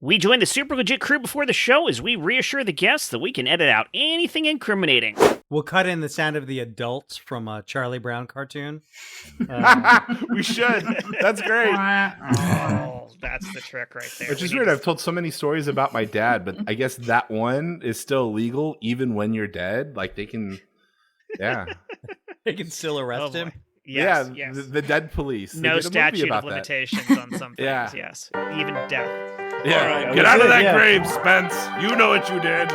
We join the super legit crew before the show as we reassure the guests that we can edit out anything incriminating. We'll cut in the sound of the adults from a Charlie Brown cartoon. We should. That's great. Oh, that's the trick right there. Which is weird. I've told so many stories about my dad, but I guess that one is still legal even when you're dead. Like they can, yeah. They can still arrest him. Yes, yeah, yes. The dead police. No statute of limitations on some things, Yeah. yes. Even death. Yeah, Right. get out of that grave, Spence. You know what you did.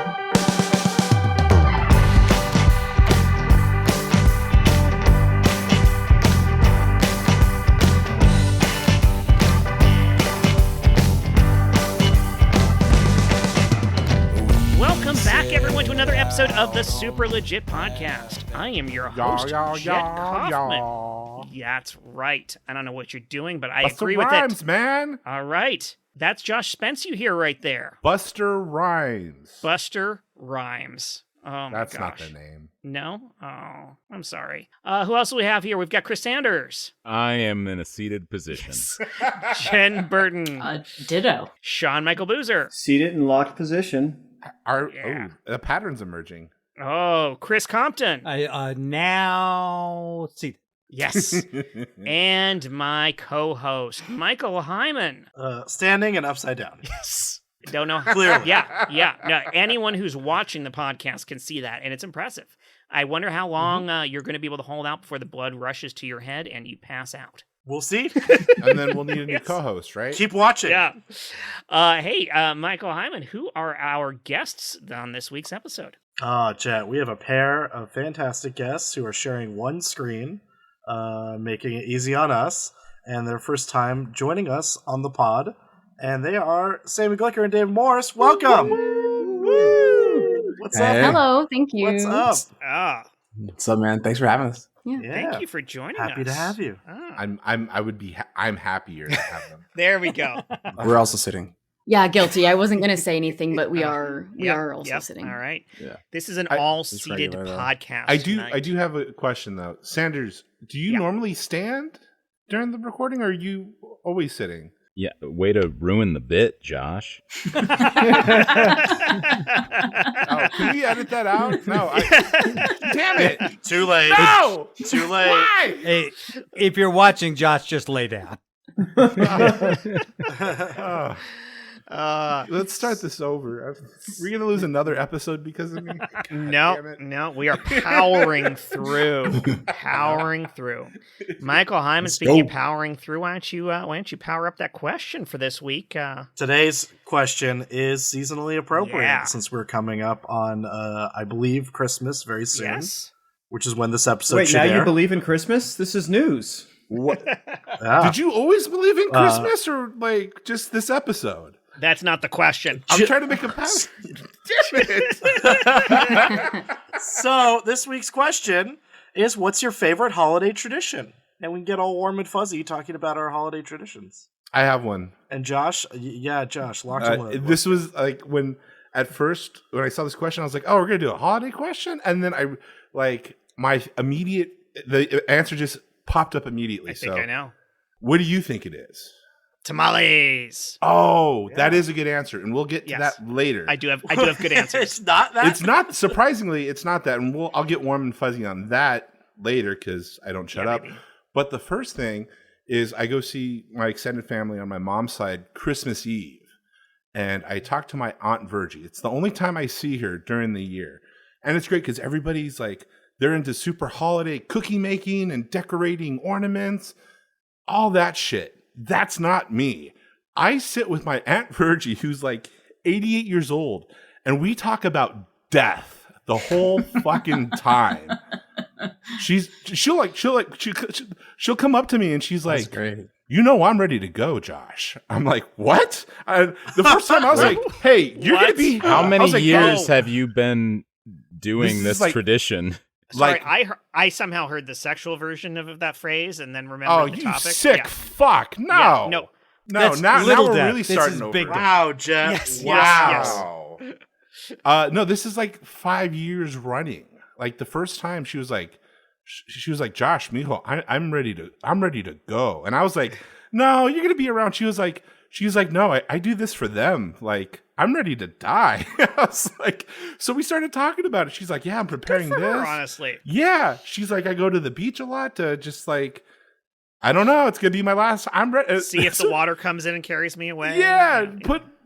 Welcome back, everyone, to another episode of the Super Legit Podcast. I am your host, Jett Kaufman. Yeah, that's right. I don't know what you're doing, but I agree with Rhymes, it. Man. All right. That's Josh Spence you hear right there. Buster Rhymes. Buster Rhymes. Oh, my That's gosh. not the name. No? Oh, I'm sorry. Who else do we have here? We've got Chris Sanders. I am in a seated position. Jen Burton. Ditto. Sean Michael Boozer. Seated in locked position. The pattern's emerging. Oh, Chris Compton. Now, let's see. Yes. And my co-host, Michael Heiman. Standing and upside down. Yes. Don't know. Clearly. Yeah. No, anyone who's watching the podcast can see that, and it's impressive. I wonder how long you're going to be able to hold out before the blood rushes to your head and you pass out. We'll see. And then we'll need a new co-host, right? Keep watching. Yeah. Hey, Michael Heiman, who are our guests on this week's episode? Jett, we have a pair of fantastic guests who are sharing one screen, making it easy on us, and their first time joining us on the pod. And they are Sammy Glicker and David Morris. Welcome! Woo! What's up? Hello, thank you. What's up? What's up, man? Thanks for having us. Yeah. Thank you for joining us. Happy to have you. Ah. I'm happier to have them. There we go. We're also sitting. Yeah, guilty. I wasn't going to say anything, but we are also sitting. All right. Yeah. This is an I- all-seated regular, though. podcast. I do tonight. have a question though. Sanders, do you normally stand during the recording or are you always sitting? Yeah, way to ruin the bit, Josh. Oh, can we edit that out? No. Damn it. Too late. No! Too late. Why? Hey, if you're watching, Josh, just lay down. Let's start this over. We're going to lose another episode because of me. No, we are powering through. Michael Heiman, speaking of powering through, why don't you power up that question for this week? Today's question is seasonally appropriate Yeah. since we're coming up on, I believe, Christmas very soon. Yes. Which is when this episode Wait, should now air. you believe in Christmas? This is news. What? Yeah. Did you always believe in Christmas or like just this episode? That's not the question. I'm trying to make a pass. Damn it. So this week's question is, what's your favorite holiday tradition? And we can get all warm and fuzzy talking about our holiday traditions. I have one. And Josh, Josh, lock and load. This was like when I saw this question, I was like, oh, we're going to do a holiday question? And then the answer just popped up immediately. I think I know. What do you think it is? Tamales. Oh, that is a good answer. And we'll get to Yes. that later. I do have good answers. It's not that. It's not, surprisingly, it's not that. And I'll get warm and fuzzy on that later because I don't shut up. Maybe. But the first thing is I go see my extended family on my mom's side Christmas Eve. And I talk to my Aunt Virgie. It's the only time I see her during the year. And it's great because everybody's like, they're into super holiday cookie making and decorating ornaments, all that shit. That's not me. I sit with my Aunt Virgie, who's like 88 years old, and we talk about death the whole fucking time. She'll come up to me and she's like, great. You know, I'm ready to go, Josh. I'm like, what? The first time I was like, hey, you're going to be... How I many was like, years oh. have you been doing This is this like- tradition? Sorry, Like- I somehow heard the sexual version of that phrase and then remembered Oh, the you topic. sick Yeah. fuck. No. Yeah, no. No, That's now little we're death. really This starting is over. big death. Wow, Jett. Yes, Wow. Wow. No, this is like 5 years running. Like the first time she was like, Josh, mijo, I'm ready to go. And I was like, no, you're going to be around. She was like, she's like, no, I do this for them. Like, I'm ready to die. I was like, so we started talking about it. She's like, yeah, I'm preparing Good for this. her, honestly. Yeah. She's like, I go to the beach a lot to just like, I don't know. It's going to be my last. I'm ready. See if the water comes in and carries me away. Yeah.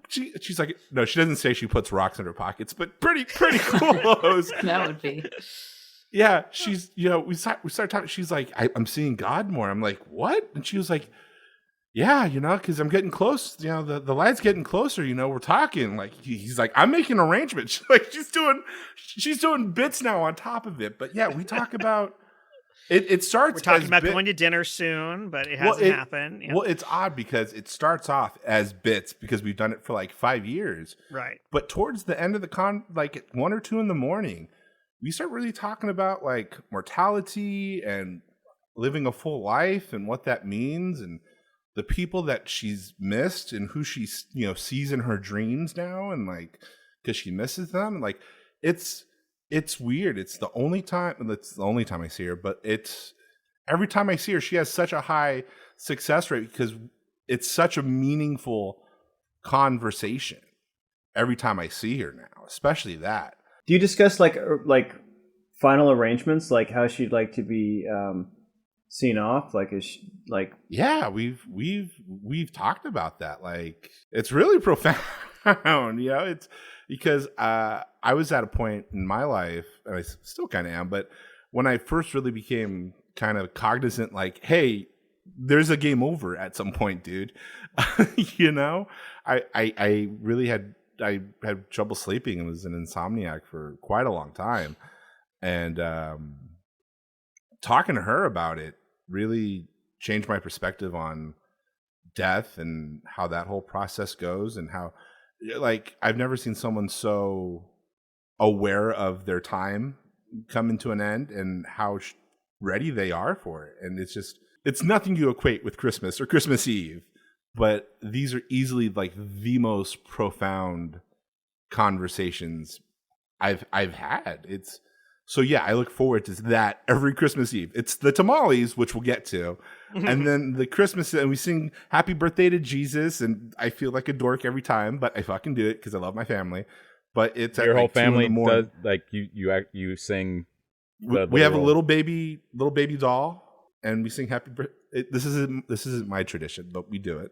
She's like, no, she doesn't say she puts rocks in her pockets, but pretty close. That would be. Yeah, she's, we started talking. She's like, I'm seeing God more. I'm like, what? And she was like, yeah, because I'm getting close. The light's getting closer. We're talking. Like he's like, I'm making arrangements. Like she's doing bits now on top of it. But yeah, we talk about it. It starts. We're talking about going to dinner soon, but it hasn't happened. Yeah. Well, it's odd because it starts off as bits because we've done it for like 5 years. Right. But towards the end of the like at 1 or 2 in the morning, we start really talking about like mortality and living a full life and what that means and the people that she's missed and who she sees in her dreams now and like because she misses them. Like it's weird. It's the only time I see her, but it's every time I see her, she has such a high success rate because it's such a meaningful conversation every time I see her now, especially that. Do you discuss like final arrangements, like how she'd like to be seen off? Like, is she, like? Yeah, we've talked about that. Like, it's really profound. It's because I was at a point in my life, and I still kind of am, but when I first really became kind of cognizant, like, hey, there's a game over at some point, dude. I really had. I had trouble sleeping and was an insomniac for quite a long time. And talking to her about it really changed my perspective on death and how that whole process goes and how, like, I've never seen someone so aware of their time coming to an end and how ready they are for it. And it's nothing you equate with Christmas or Christmas Eve. But these are easily like the most profound conversations I've had. I look forward to that every Christmas Eve. It's the tamales, which we'll get to, and then the Christmas, and we sing "Happy Birthday to Jesus," and I feel like a dork every time, but I fucking do it because I love my family. But it's your whole family does like you sing. We have a little baby doll, and we sing "Happy Birthday." This isn't my tradition, but we do it,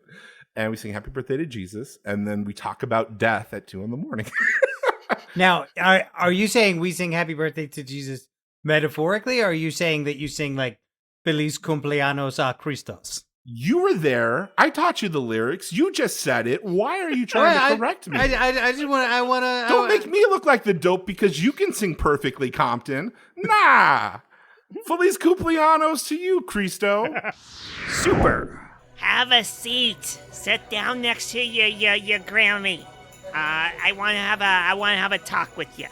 and we sing "Happy Birthday to Jesus," and then we talk about death at 2 a.m. Now, are you saying we sing "Happy Birthday to Jesus" metaphorically, or are you saying that you sing like "Feliz cumpleaños a Christos"? You were there. I taught you the lyrics. You just said it. Why are you trying to correct me? I just want to. Don't make me look like the dope because you can sing perfectly, Compton. Nah. Feliz cumpleaños to you, Cristo. Super. Have a seat. Sit down next to your Grammy. I want to have a talk with you.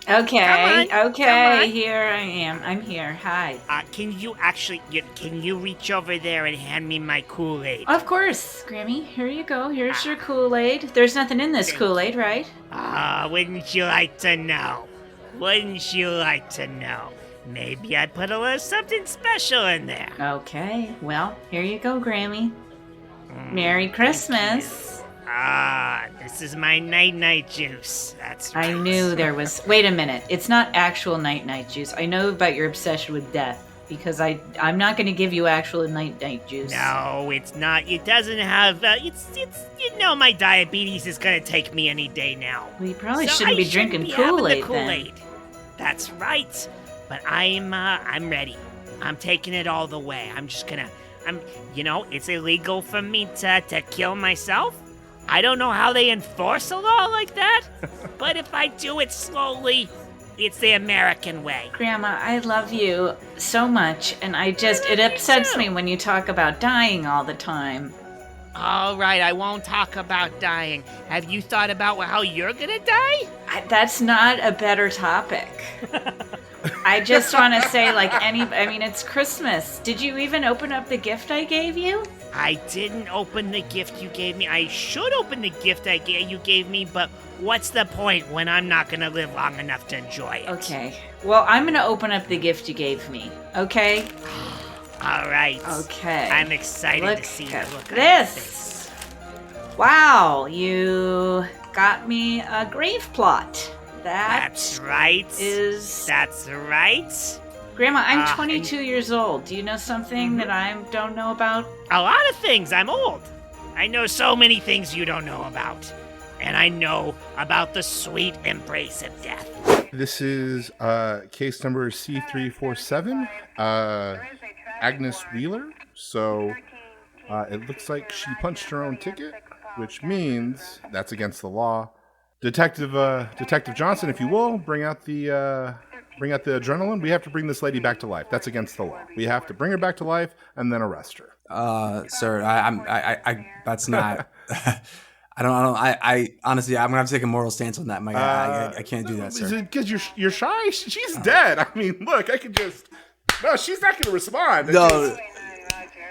Okay. Come Okay. on. Here I am. I'm here. Hi. Can you reach over there and hand me my Kool-Aid? Of course, Grammy. Here you go. Here's your Kool-Aid. There's nothing in this Kool-Aid, right? Wouldn't you like to know? Wouldn't you like to know? Maybe I put a little something special in there. Okay. Well, here you go, Grammy. Merry Christmas. This is my night-night juice. That's right. I knew there was... Wait a minute. It's not actual night-night juice. I know about your obsession with death, because I'm not going to give you actual night-night juice. No, it's not. It doesn't have... my diabetes is going to take me any day now. Well, you probably shouldn't be drinking Kool-Aid, then. That's right. But I'm ready. I'm taking it all the way. It's illegal for me to kill myself. I don't know how they enforce a law like that, but if I do it slowly, it's the American way. Grandma, I love you so much, and it upsets me when you talk about dying all the time. All right, I won't talk about dying. Have you thought about how you're gonna die? That's not a better topic. I just want to say, it's Christmas. Did you even open up the gift I gave you? I didn't open the gift you gave me. I should open the gift you gave me, but what's the point when I'm not going to live long enough to enjoy it? Okay. Well, I'm going to open up the gift you gave me, okay? All right. Okay. I'm excited Look to see at you look this. Wow, you got me a grave plot. That's right. That's right. Grandma, I'm 22 years old. Do you know something that I don't know about? A lot of things. I'm old. I know so many things you don't know about. And I know about the sweet embrace of death. This is case number C347, Agnes Wheeler. So it looks like she punched her own ticket, which means that's against the law. Detective Johnson, if you will, bring out the adrenaline. We have to bring this lady back to life. That's against the law. We have to bring her back to life and then arrest her. Sir, I that's not. I honestly, I'm gonna have to take a moral stance on that. I can't do that, sir. Is it because you're shy? She's dead. I mean, look, I could just. No, she's not gonna respond. No.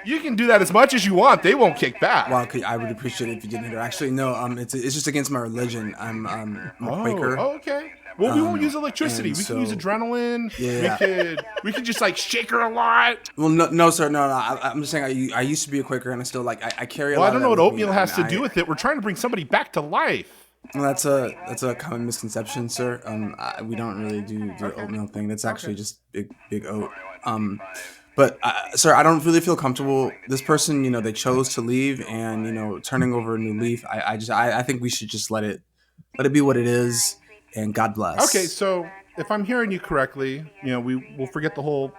You can do that as much as you want. They won't kick back. Well, I would appreciate it if you didn't hit her. Actually, no. It's just against my religion. I'm a Quaker. Oh, okay. Well, we won't use electricity. We can use adrenaline. Yeah. We could just like shake her a lot. Well, no, sir. No. I'm just saying. I used to be a Quaker, and I still like. I carry a lot. Well, I don't know what oatmeal has to do do with it. We're trying to bring somebody back to life. Well, that's a common misconception, sir. We don't really do the oatmeal thing. That's actually just big oat. But sir, I don't really feel comfortable. This person, they chose to leave, and turning over a new leaf. I think we should just let it be what it is, and God bless. Okay, so if I'm hearing you correctly, we'll forget the whole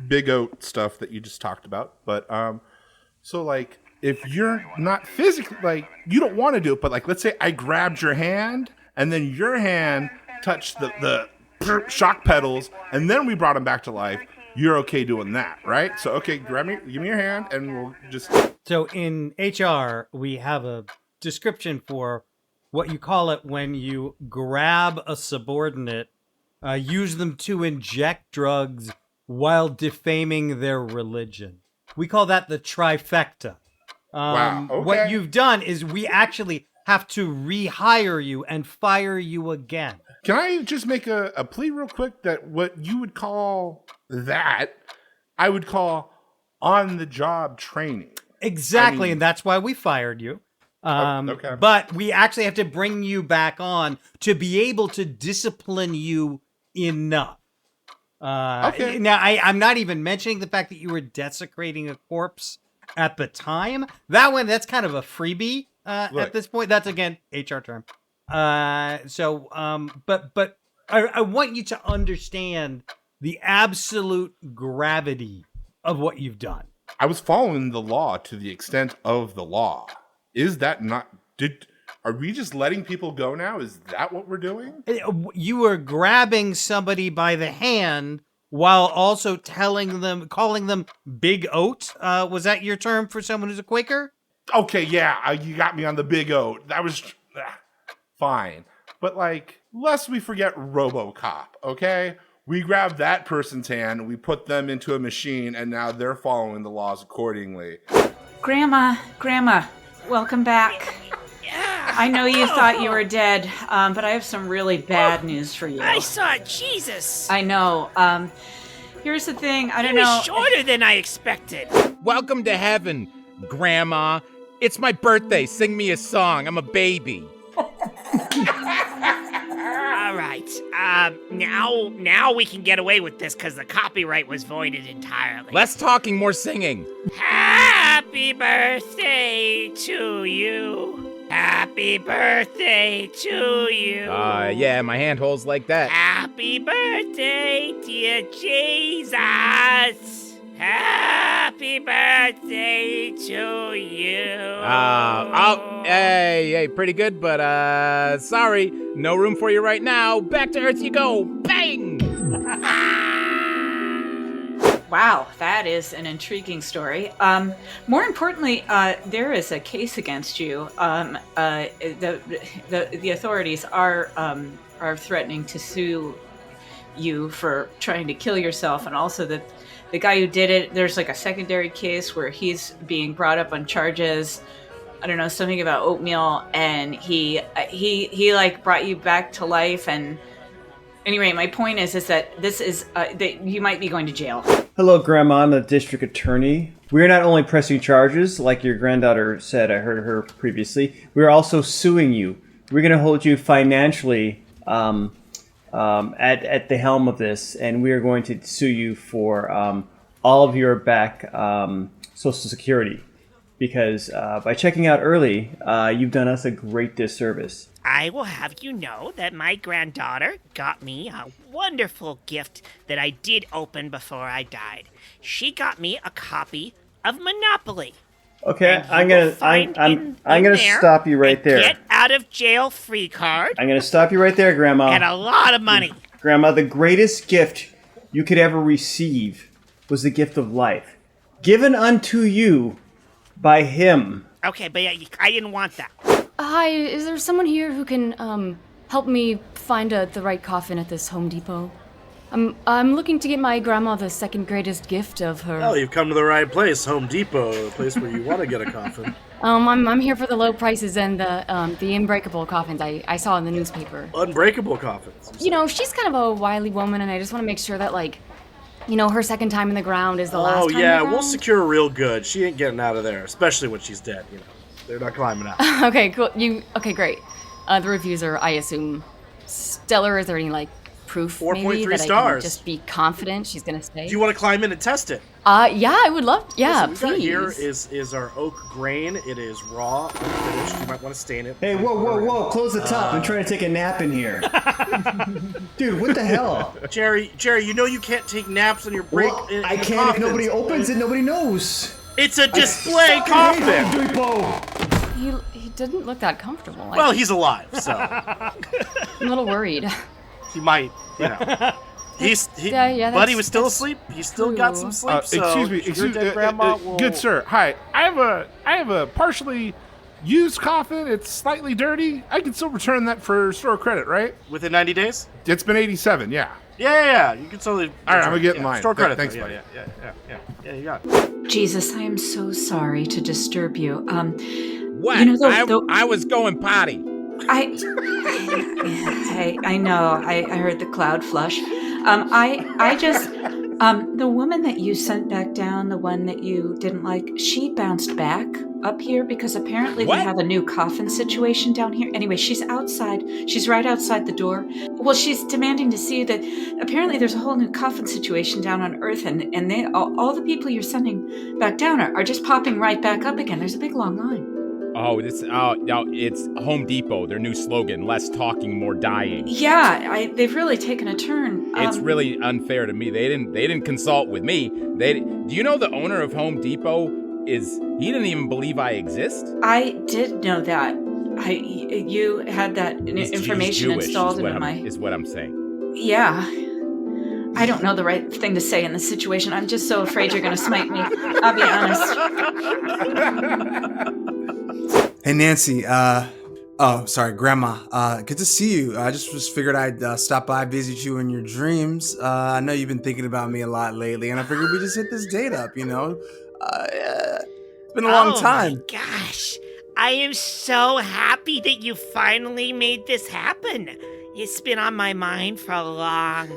big oat stuff that you just talked about. But so like, if you're not physically like you don't want to do it, but like let's say I grabbed your hand and then your hand touched the shock pedals, and then we brought him back to life. You're okay doing that, right? So, okay, give me your hand, and we'll just... So, in HR, we have a description for what you call it when you grab a subordinate, use them to inject drugs while defaming their religion. We call that the trifecta. Wow, okay. What you've done is we actually have to rehire you and fire you again. Can I just make a plea real quick that what you would call that, I would call on-the-job training. Exactly, and that's why we fired you. Okay. But we actually have to bring you back on to be able to discipline you enough. Okay. Now, I'm not even mentioning the fact that you were desecrating a corpse at the time. That's kind of a freebie at this point. That's, again, HR term. But I want you to understand the absolute gravity of what you've done. I was following the law to the extent of the law. Is that not... Are we just letting people go now? Is that what we're doing? You were grabbing somebody by the hand while also calling them big oat. Was that your term for someone who's a Quaker? Okay, yeah, you got me on the big oat. That was fine. But like, lest we forget RoboCop, okay? We grabbed that person's hand, we put them into a machine, and now they're following the laws accordingly. Grandma, welcome back. I know you thought you were dead, but I have some really bad news for you. I saw Jesus. I know. Here's the thing. I don't know. know. Shorter than I expected. Welcome to heaven, Grandma. It's my birthday. Sing me a song. I'm a baby. All right. Now we can get away with this because the copyright was voided entirely. Less talking, more singing. Happy birthday to you. Happy birthday to you. Yeah, my hand holds like that. Happy birthday, dear Jesus. Happy birthday to you. Hey, pretty good, but sorry, no room for you right now. Back to Earth you go. Bang! Wow, that is an intriguing story. More importantly, there is a case against you. The authorities are threatening to sue you for trying to kill yourself, and also that the guy who did it, there's like a secondary case where he's being brought up on charges. I don't know, something about oatmeal, and he like brought you back to life. And anyway, my point is that this is that you might be going to jail. Hello, Grandma. I'm the district attorney. We are not only pressing charges, like your granddaughter said, I heard her previously, we are also suing you. We're going to hold you financially at the helm of this, and we are going to sue you for all of your back Social Security. Because by checking out early, you've done us a great disservice. I will have you know that my granddaughter got me a wonderful gift that I did open before I died. She got me a copy of Monopoly. Okay, I'm gonna stop you right there. Get out of jail free card. I'm gonna stop you right there, Grandma. And a lot of money. Grandma, the greatest gift you could ever receive was the gift of life, given unto you by him. Okay, but I didn't want that. Hi, is there someone here who can help me find the right coffin at this Home Depot? I'm looking to get my grandma the second greatest gift of her. Well, you've come to the right place, Home Depot, the place where you want to get a coffin. I'm here for the low prices and the unbreakable coffins I saw in the newspaper. Unbreakable coffins. You know, she's kind of a wily woman, and I just want to make sure that, like, you know, her second time in the ground is the last time in the yeah, ground. we'll secure her real good. She ain't getting out of there, especially when she's dead, you know. They're not climbing out. Okay, cool. Okay, great. The reviews are, I assume, stellar. Is there any, like, proof 4.3 maybe that stars. I can just be confident she's gonna stay? Do you want to climb in and test it? Yeah, I would love. Yeah, Listen, we please. got here is our oak grain. It is raw, unfinished. You might want to stain it. Hey, whoa! Close the top. I'm trying to take a nap in here. Dude, what the hell? Jerry, you know you can't take naps on your break. Well, in I can't coffins. if nobody opens it. Nobody knows. It's a display coffin. He didn't look that comfortable. Well, he's alive, so I'm a little worried. he might, you know. But he was still asleep. He still got some sleep. So excuse me, Grandma good sir. Hi, I have a partially used coffin. It's slightly dirty. I can still return that for store credit, right? Within 90 days? It's been 87. Yeah. Yeah. You can totally. All right, I'm gonna get in line. Store credit. Thanks, though. buddy. Yeah. You got it. Jesus, I am so sorry to disturb you. What? You know, I was going potty. I know. I heard the cloud flush. I just the woman that you sent back down, the one that you didn't like, she bounced back up here because apparently we have a new coffin situation down here. Anyway, she's outside. She's right outside the door. Well, she's demanding to see that apparently there's a whole new coffin situation down on Earth, and they all the people you're sending back down are just popping right back up again. There's a big long line. Oh, it's Home Depot. Their new slogan: less talking, more dying. Yeah, they've really taken a turn. It's really unfair to me. They didn't consult with me. Do you know the owner of Home Depot he didn't even believe I exist? I did know that. You had that information Jewish, installed is what I'm saying. Yeah. I don't know the right thing to say in this situation. I'm just so afraid you're going to smite me. I'll be honest. Hey, Nancy. Grandma. Good to see you. I just figured I'd stop by, visit you in your dreams. I know you've been thinking about me a lot lately, and I figured we just hit this date up, you know? It's been a long time. Oh, my gosh. I am so happy that you finally made this happen. It's been on my mind for a long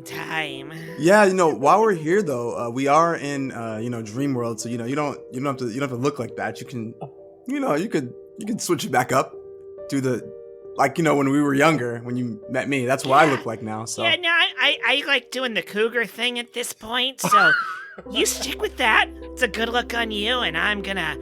time. Yeah, you know, while we're here though, we are in dream world, so you don't have to look like that. You can, you can switch it back up, do the when we were younger, when you met me. That's what I look like now. So yeah, no, I like doing the cougar thing at this point. So you stick with that. It's a good look on you, and I'm gonna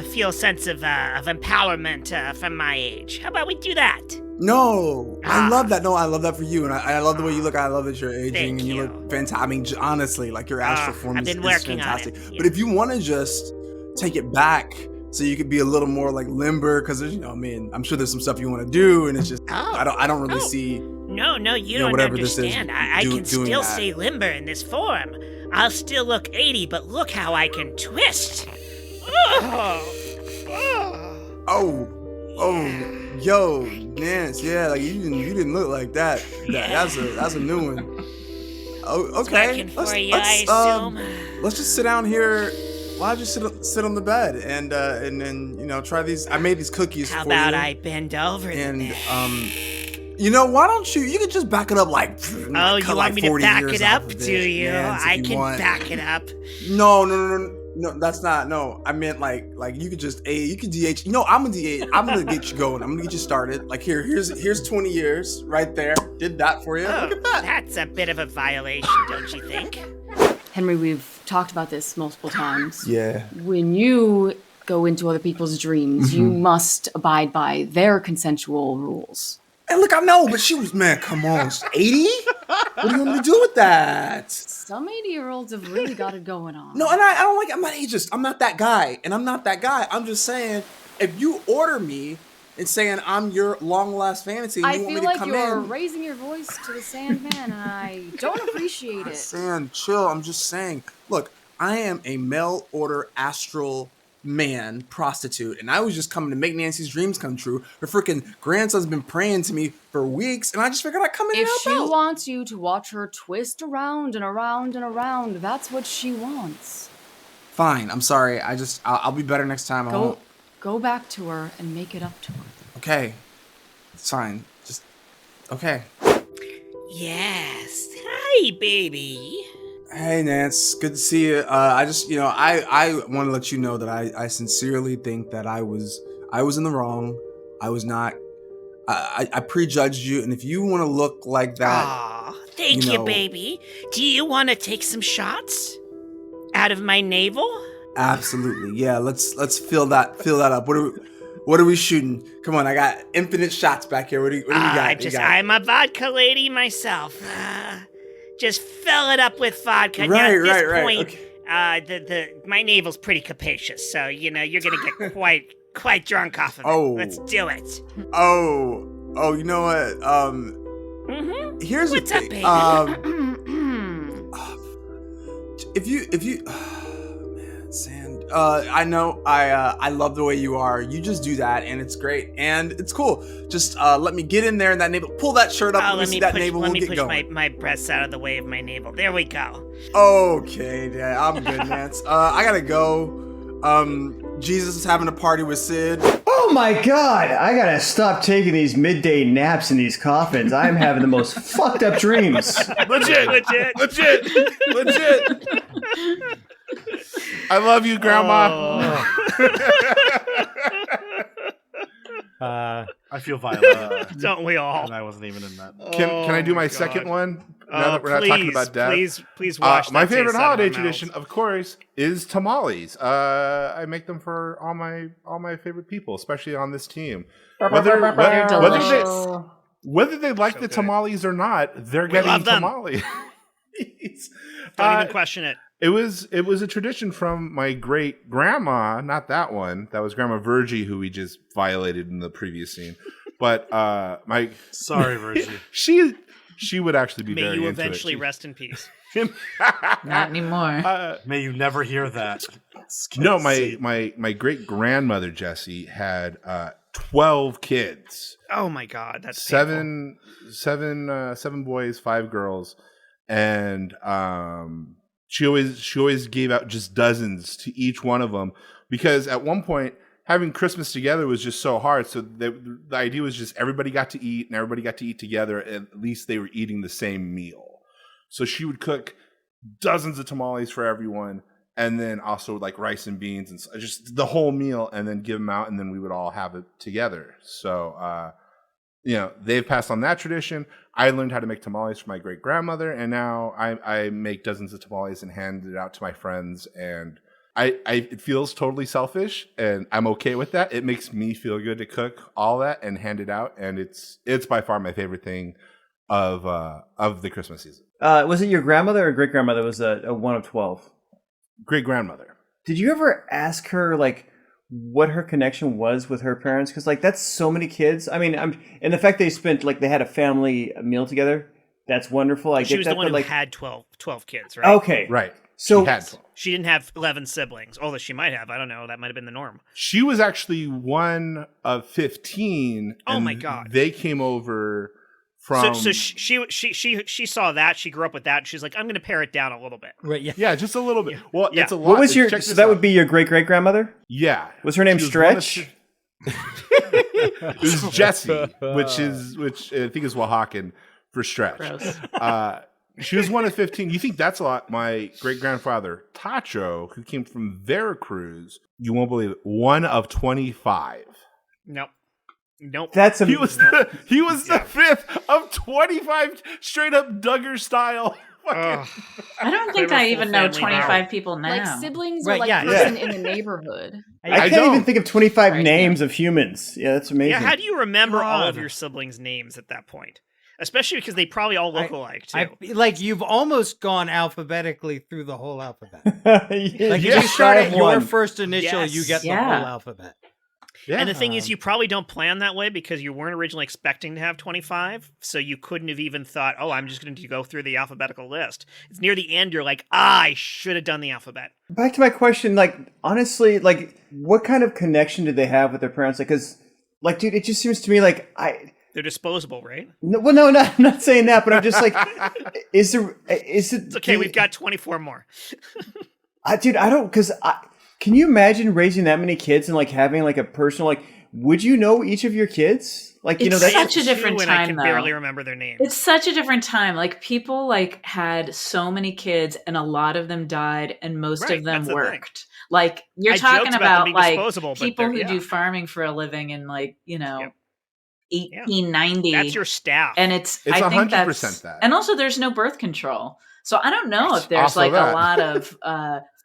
feel a sense of empowerment from my age. How about we do that? No, I love that. No, I love that for you, and I love the way you look. I love that you're aging and you look fantastic. I mean, honestly, like your astral form is fantastic. On it. Yeah. But if you want to just take it back, so you could be a little more like limber, because I'm sure there's some stuff you want to do, and it's just I don't really see. No, you don't understand. I can still stay limber in this form. I'll still look 80, but look how I can twist. Yo, Nance, yeah, like you didn't look like that. That's a new one. Oh, okay. Let's just sit down here. Why don't you sit on the bed and then try these? I made these cookies. How for about you. I bend over and the bed? You know, why don't you can just back it up like, Oh, you want me to back it up, do you? Man, I can back it up. No, that's not. No, I meant like you could just you could DH. You know, I'm gonna DH. I'm gonna get you going. I'm gonna get you started. Like here's 20 years right there. Did that for you. Oh, look at that. That's a bit of a violation, don't you think? Henry, we've talked about this multiple times. Yeah. When you go into other people's dreams, you must abide by their consensual rules. And look, I know, but she was, man, come on, 80? What do you want me to do with that? Some 80-year-olds have really got it going on. No, and I don't like, I'm not ageist. I'm not that guy. And I'm not that guy. I'm just saying, if you order me and saying I'm your long-last fantasy, and you want me to come in. I feel like you're raising your voice to the Sandman, and I don't appreciate it. Sand, chill. I'm just saying, look, I am a mail-order astral man prostitute, and I was just coming to make Nancy's dreams come true. Her freaking grandson's been praying to me for weeks, and I just figured I'd come in and help If she out. wants you to watch her twist around and around and around, that's what she wants. Fine, I'm sorry. I'll be better next time. I won't. Go back to her and make it up to her. Okay, it's fine. Just okay. Yes. Hi, baby. Hey, Nance. Good to see you. I just, I want to let you know that I sincerely think that I was in the wrong. I was not. I prejudged you, and if you want to look like that, Aw, thank you, baby. Do you want to take some shots out of my navel? Absolutely. Yeah. Let's fill that up. What are we shooting? Come on, I got infinite shots back here. What do you got? I'm a vodka lady myself. Just fill it up with vodka. Right, now, at this right. point, Okay. my navel's pretty capacious, so you're gonna get quite drunk off of it. Oh. Let's do it. Oh, you know what? Here's What's the up, thing. baby? If you man, Sand. I know I love the way you are. You just do that, and it's great, and it's cool. Just let me get in there in that navel. Pull that shirt up. Let me see that navel. Let We'll me get push going. my breasts out of the way of my navel. There we go. Okay, Dad. I'm good, Nance. I gotta go. Jesus is having a party with Sid. Oh my god! I gotta stop taking these midday naps in these coffins. I'm having the most fucked up dreams. Legit. I love you, Grandma. I feel violent. Don't we all? And I wasn't even in that. Can I do my second one? Now that we're not talking about death. Please watch. My favorite holiday tradition, of course, is tamales. I make them for all my favorite people, especially on this team. Whether they like the tamales or not, they're getting tamales. Don't even question it. It was a tradition from my great grandma, not that one. That was Grandma Virgie, who we just violated in the previous scene. But sorry, Virgie. She would actually be May very you into eventually it. rest in peace. Not anymore. May you never hear that. No, my great grandmother Jessie had 12 kids. Oh my God, that's seven boys, 5 girls, and she always gave out just dozens to each one of them, because at one point having Christmas together was just so hard. So the idea was just everybody got to eat, and everybody got to eat together. At least they were eating the same meal. So she would cook dozens of tamales for everyone, and then also like rice and beans and just the whole meal, and then give them out, and then we would all have it together. So they've passed on that tradition. I learned how to make tamales from my great grandmother, and now I make dozens of tamales and hand it out to my friends. And it feels totally selfish, and I'm okay with that. It makes me feel good to cook all that and hand it out, and it's by far my favorite thing of the Christmas season. Was it your grandmother or great grandmother was a one of 12? Great grandmother. Did you ever ask her what her connection was with her parents? Because that's so many kids. I mean, and the fact they spent they had a family meal together. That's wonderful. She was the one who had 12 kids, right? Okay, right. So she had 12. She didn't have 11 siblings. Although she might have. I don't know. That might have been the norm. She was actually one of 15. Oh my God! They came over from. So she saw that. She grew up with that. And she's like, I'm going to pare it down a little bit. Right? Yeah. Yeah, just a little bit. Well, Yeah. it's a lot. What was your? Check So this that out. would be your great great grandmother. Yeah. Was her name Stretch? It was Jessie, which I think is Oaxacan for stretch. She was one of 15. You think that's a lot? My great-grandfather, Tacho, who came from Veracruz, you won't believe it, one of 25. Nope. That's he was the fifth of 25, straight up Duggar style. I don't think I even know 25 people now. Like siblings or person in the neighborhood. I can't even think of 25 names of humans. Yeah, that's amazing. Yeah, how do you remember all of your siblings' names at that point? Especially because they probably all look alike, too. You've almost gone alphabetically through the whole alphabet. If you start at your first initial, you get the whole alphabet. Yeah. And the thing is, you probably don't plan that way because you weren't originally expecting to have 25, so you couldn't have even thought, oh, I'm just going to go through the alphabetical list. It's near the end, you're like, I should have done the alphabet. Back to my question, honestly, what kind of connection did they have with their parents? Because, dude, it just seems to me they're disposable, right? No, I'm not saying that, but I'm just like, is it? It's okay, we've got 24 more. Dude, I don't, because can you imagine raising that many kids and having a personal, would you know each of your kids? It's such a different time, I can barely remember their names. It's such a different time. People had so many kids and a lot of them died and most of them worked. You're talking about people who do farming for a living in 1890. That's your staff. And it's I think 100% that. And also there's no birth control. So I don't know if there's a lot of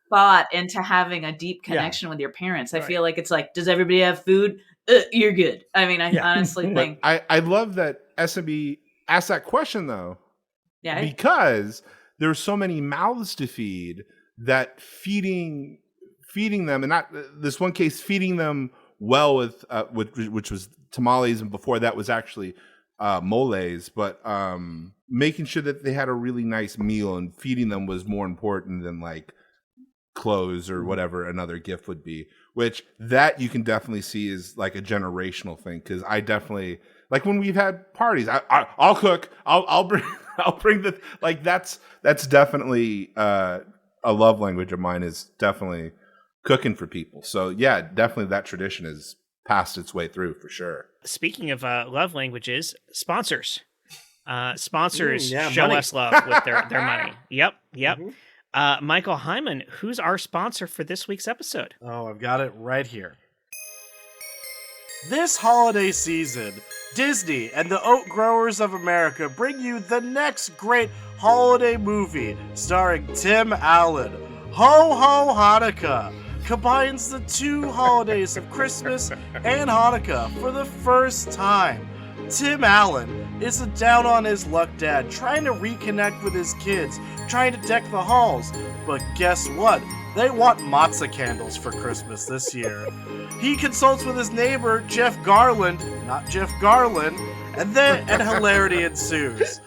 thought into having a deep connection with your parents. I feel like it's does everybody have food? You're good. I mean, I honestly think. I love that SMB asked that question though. Yeah. Because there's so many mouths to feed that feeding them, and not this one case, feeding them well with which was tamales, and before that was actually moles, but making sure that they had a really nice meal and feeding them was more important than clothes or whatever another gift would be, which that you can definitely see is a generational thing. Because I definitely when we've had parties, I'll cook, I'll bring the that's definitely a love language of mine, is definitely cooking for people. So yeah, definitely that tradition is passed its way through for sure. Speaking of love languages, sponsors show money. us love with their money. Yep. Mm-hmm. Michael Heiman, who's our sponsor for this week's episode? Oh, I've got it right here. This holiday season, Disney and the Oat Growers of America bring you the next great holiday movie starring Tim Allen. Ho Ho Hanukkah combines the two holidays of Christmas and Hanukkah for the first time. Tim Allen is a down-on-his-luck dad trying to reconnect with his kids, trying to deck the halls. But guess what? They want matzah candles for Christmas this year. He consults with his neighbor, Jeff Garland, not Jeff Garland, and hilarity ensues.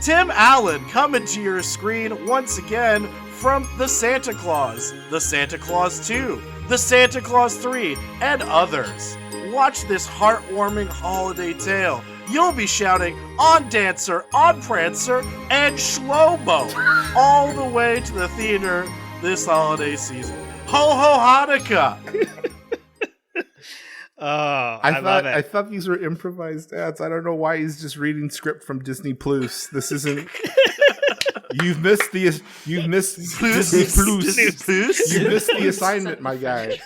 Tim Allen coming to your screen once again from The Santa Claus, The Santa Claus 2, The Santa Claus 3, and others. Watch this heartwarming holiday tale. You'll be shouting on Dancer, on Prancer, and Shlomo all the way to the theater this holiday season. Ho Ho Hanukkah! Oh, I love it. I thought these were improvised ads. I don't know why he's just reading script from Disney Plus. This isn't. You've missed Disney Plus. You missed the assignment, my guy.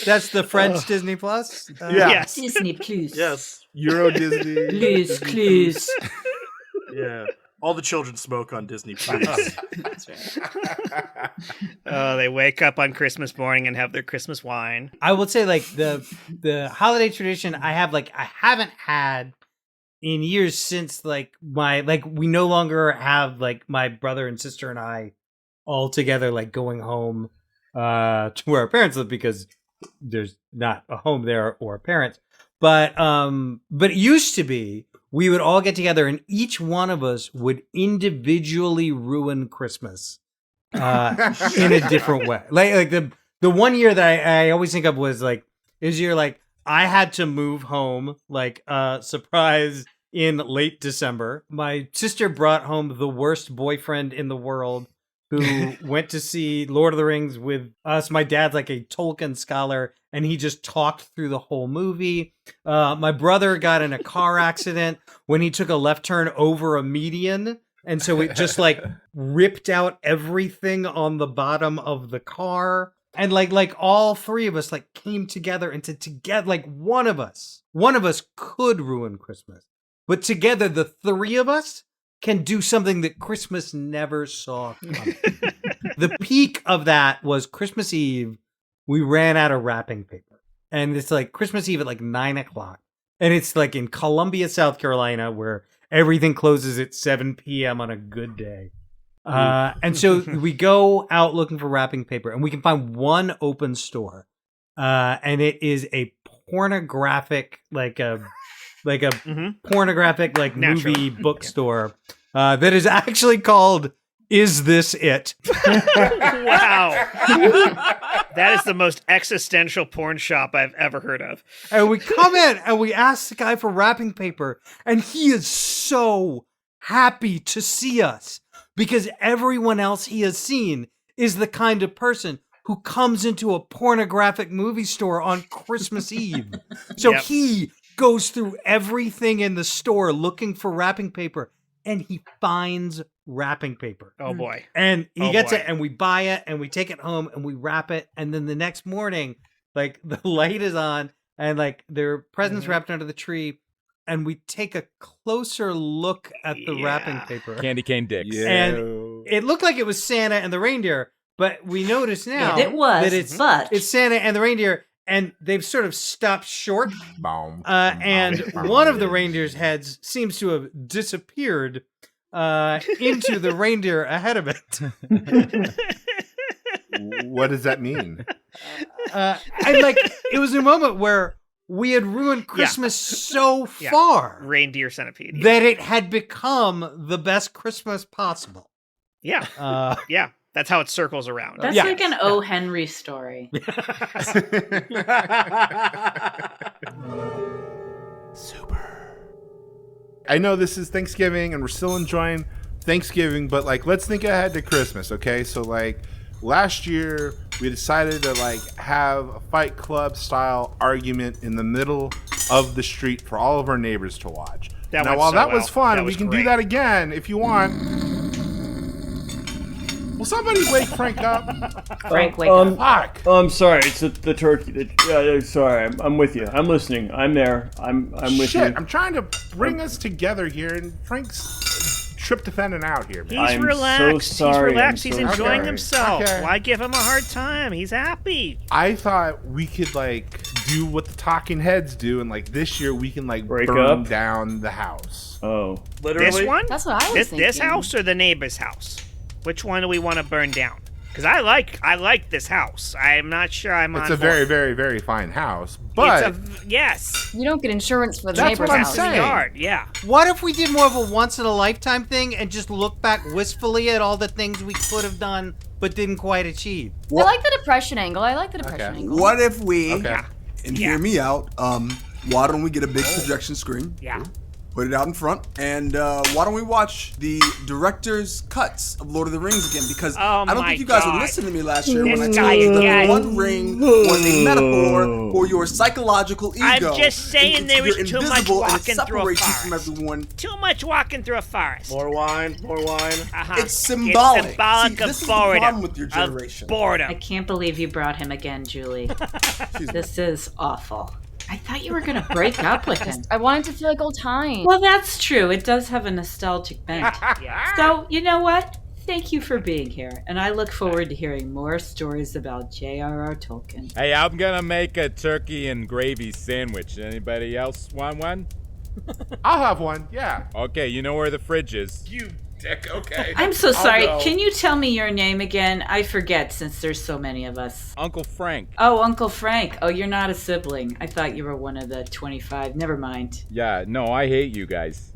That's the French Disney Plus? Yes. Disney Plus. Yes. Euro Disney. Plus. Yeah. All the children smoke on Disney Plus. That's right. Oh, they wake up on Christmas morning and have their Christmas wine. I would say the holiday tradition I haven't had in years since we no longer have my brother and sister and I all together going home to where our parents live, because there's not a home there or parents. But it used to be we would all get together and each one of us would individually ruin Christmas in a different way. The one year that I always think of was year I had to move home surprise in late December. My sister brought home the worst boyfriend in the world who went to see Lord of the Rings with us. My dad's like a Tolkien scholar, and he just talked through the whole movie. My brother got in a car accident when he took a left turn over a median, and so it just like ripped out everything on the bottom of the car. And like all three of us like came together and together, like one of us could ruin Christmas, but together the three of us can do something that Christmas never saw coming. The peak of that was Christmas Eve. We ran out of wrapping paper, and it's like Christmas Eve at like 9:00, and it's like in Columbia, South Carolina, where everything closes at 7 p.m. on a good day. And so we go out looking for wrapping paper, and we can find one open store, and it is a pornographic, pornographic movie bookstore that is actually called Is This It? Wow. That is the most existential porn shop I've ever heard of. And we come in and we ask the guy for wrapping paper, and he is so happy to see us because everyone else he has seen is the kind of person who comes into a pornographic movie store on Christmas Eve. So he goes through everything in the store looking for wrapping paper, and he finds wrapping paper. Oh boy. And he gets it, and we buy it, and we take it home, and we wrap it, and then the next morning, like, the light is on, and like there are presents wrapped under the tree, and we take a closer look at the wrapping paper. Candy cane dicks. Yeah. And it looked like it was Santa and the reindeer, but we notice now it was, that it's Santa and the reindeer, and they've sort of stopped short. And one of the reindeer's heads seems to have disappeared into the reindeer ahead of it. What does that mean? And like, it was a moment where we had ruined Christmas so far. Reindeer centipede. That it had become the best Christmas possible. Yeah. Yeah. That's how it circles around. That's like an O. Henry story. Super. I know this is Thanksgiving and we're still enjoying Thanksgiving, but like, let's think ahead to Christmas, okay? So like, last year we decided to like have a Fight Club style argument in the middle of the street for all of our neighbors to watch. Now, while that was fun, we can do that again if you want. Will somebody wake Frank up? Frank, wake up. Fuck. I'm sorry. It's the turkey. Sorry. I'm with you. I'm listening. I'm there. I'm with you. Shit, I'm trying to bring us together here, and Frank's tryptophaning out here, man. He's relaxed. So sorry. He's relaxed. He's so enjoying sorry. himself. Okay. Why give him a hard time? He's happy. I thought we could like do what the talking heads do, and like this year we can like break burn up down the house. Oh, Literally? This one? That's what I was thinking. This house or the neighbor's house? Which one do we want to burn down? Because I like this house. I'm not sure I'm on It's a board. very, very, very fine house, but yes. You don't get insurance for the That's neighbor's what I'm house. saying. Yard, yeah. What if we did more of a once-in-a-lifetime thing and just look back wistfully at all the things we could have done but didn't quite achieve? I like the depression angle. Angle. What if we, Okay. and hear me out, why don't we get a big projection screen? Yeah. Put it out in front, and why don't we watch the director's cuts of Lord of the Rings again? Because I don't think you guys would listen to me last year when I told you that one ring was a metaphor for your psychological ego. I'm just saying there was You're too much invisible and it walking through a separates you from forest. everyone. Too much walking through a forest. More wine. Uh-huh. It's symbolic. It's symbolic See, of this is boredom. the problem with your generation. Of boredom. I can't believe you brought him again, Julie. This is awful. I thought you were going to break up with him. I wanted to feel like old times. Well, that's true. It does have a nostalgic bent. Yeah. So, you know what? Thank you for being here, and I look forward to hearing more stories about J.R.R. Tolkien. Hey, I'm gonna make a turkey and gravy sandwich. Anybody else want one? I'll have one. Yeah. Okay, you know where the fridge is. You dick. Okay. I'm so I'll sorry. go. Can you tell me your name again? I forget since there's so many of us. Uncle Frank. Oh, Uncle Frank. Oh, you're not a sibling. I thought you were one of the 25. Never mind. Yeah, no, I hate you guys.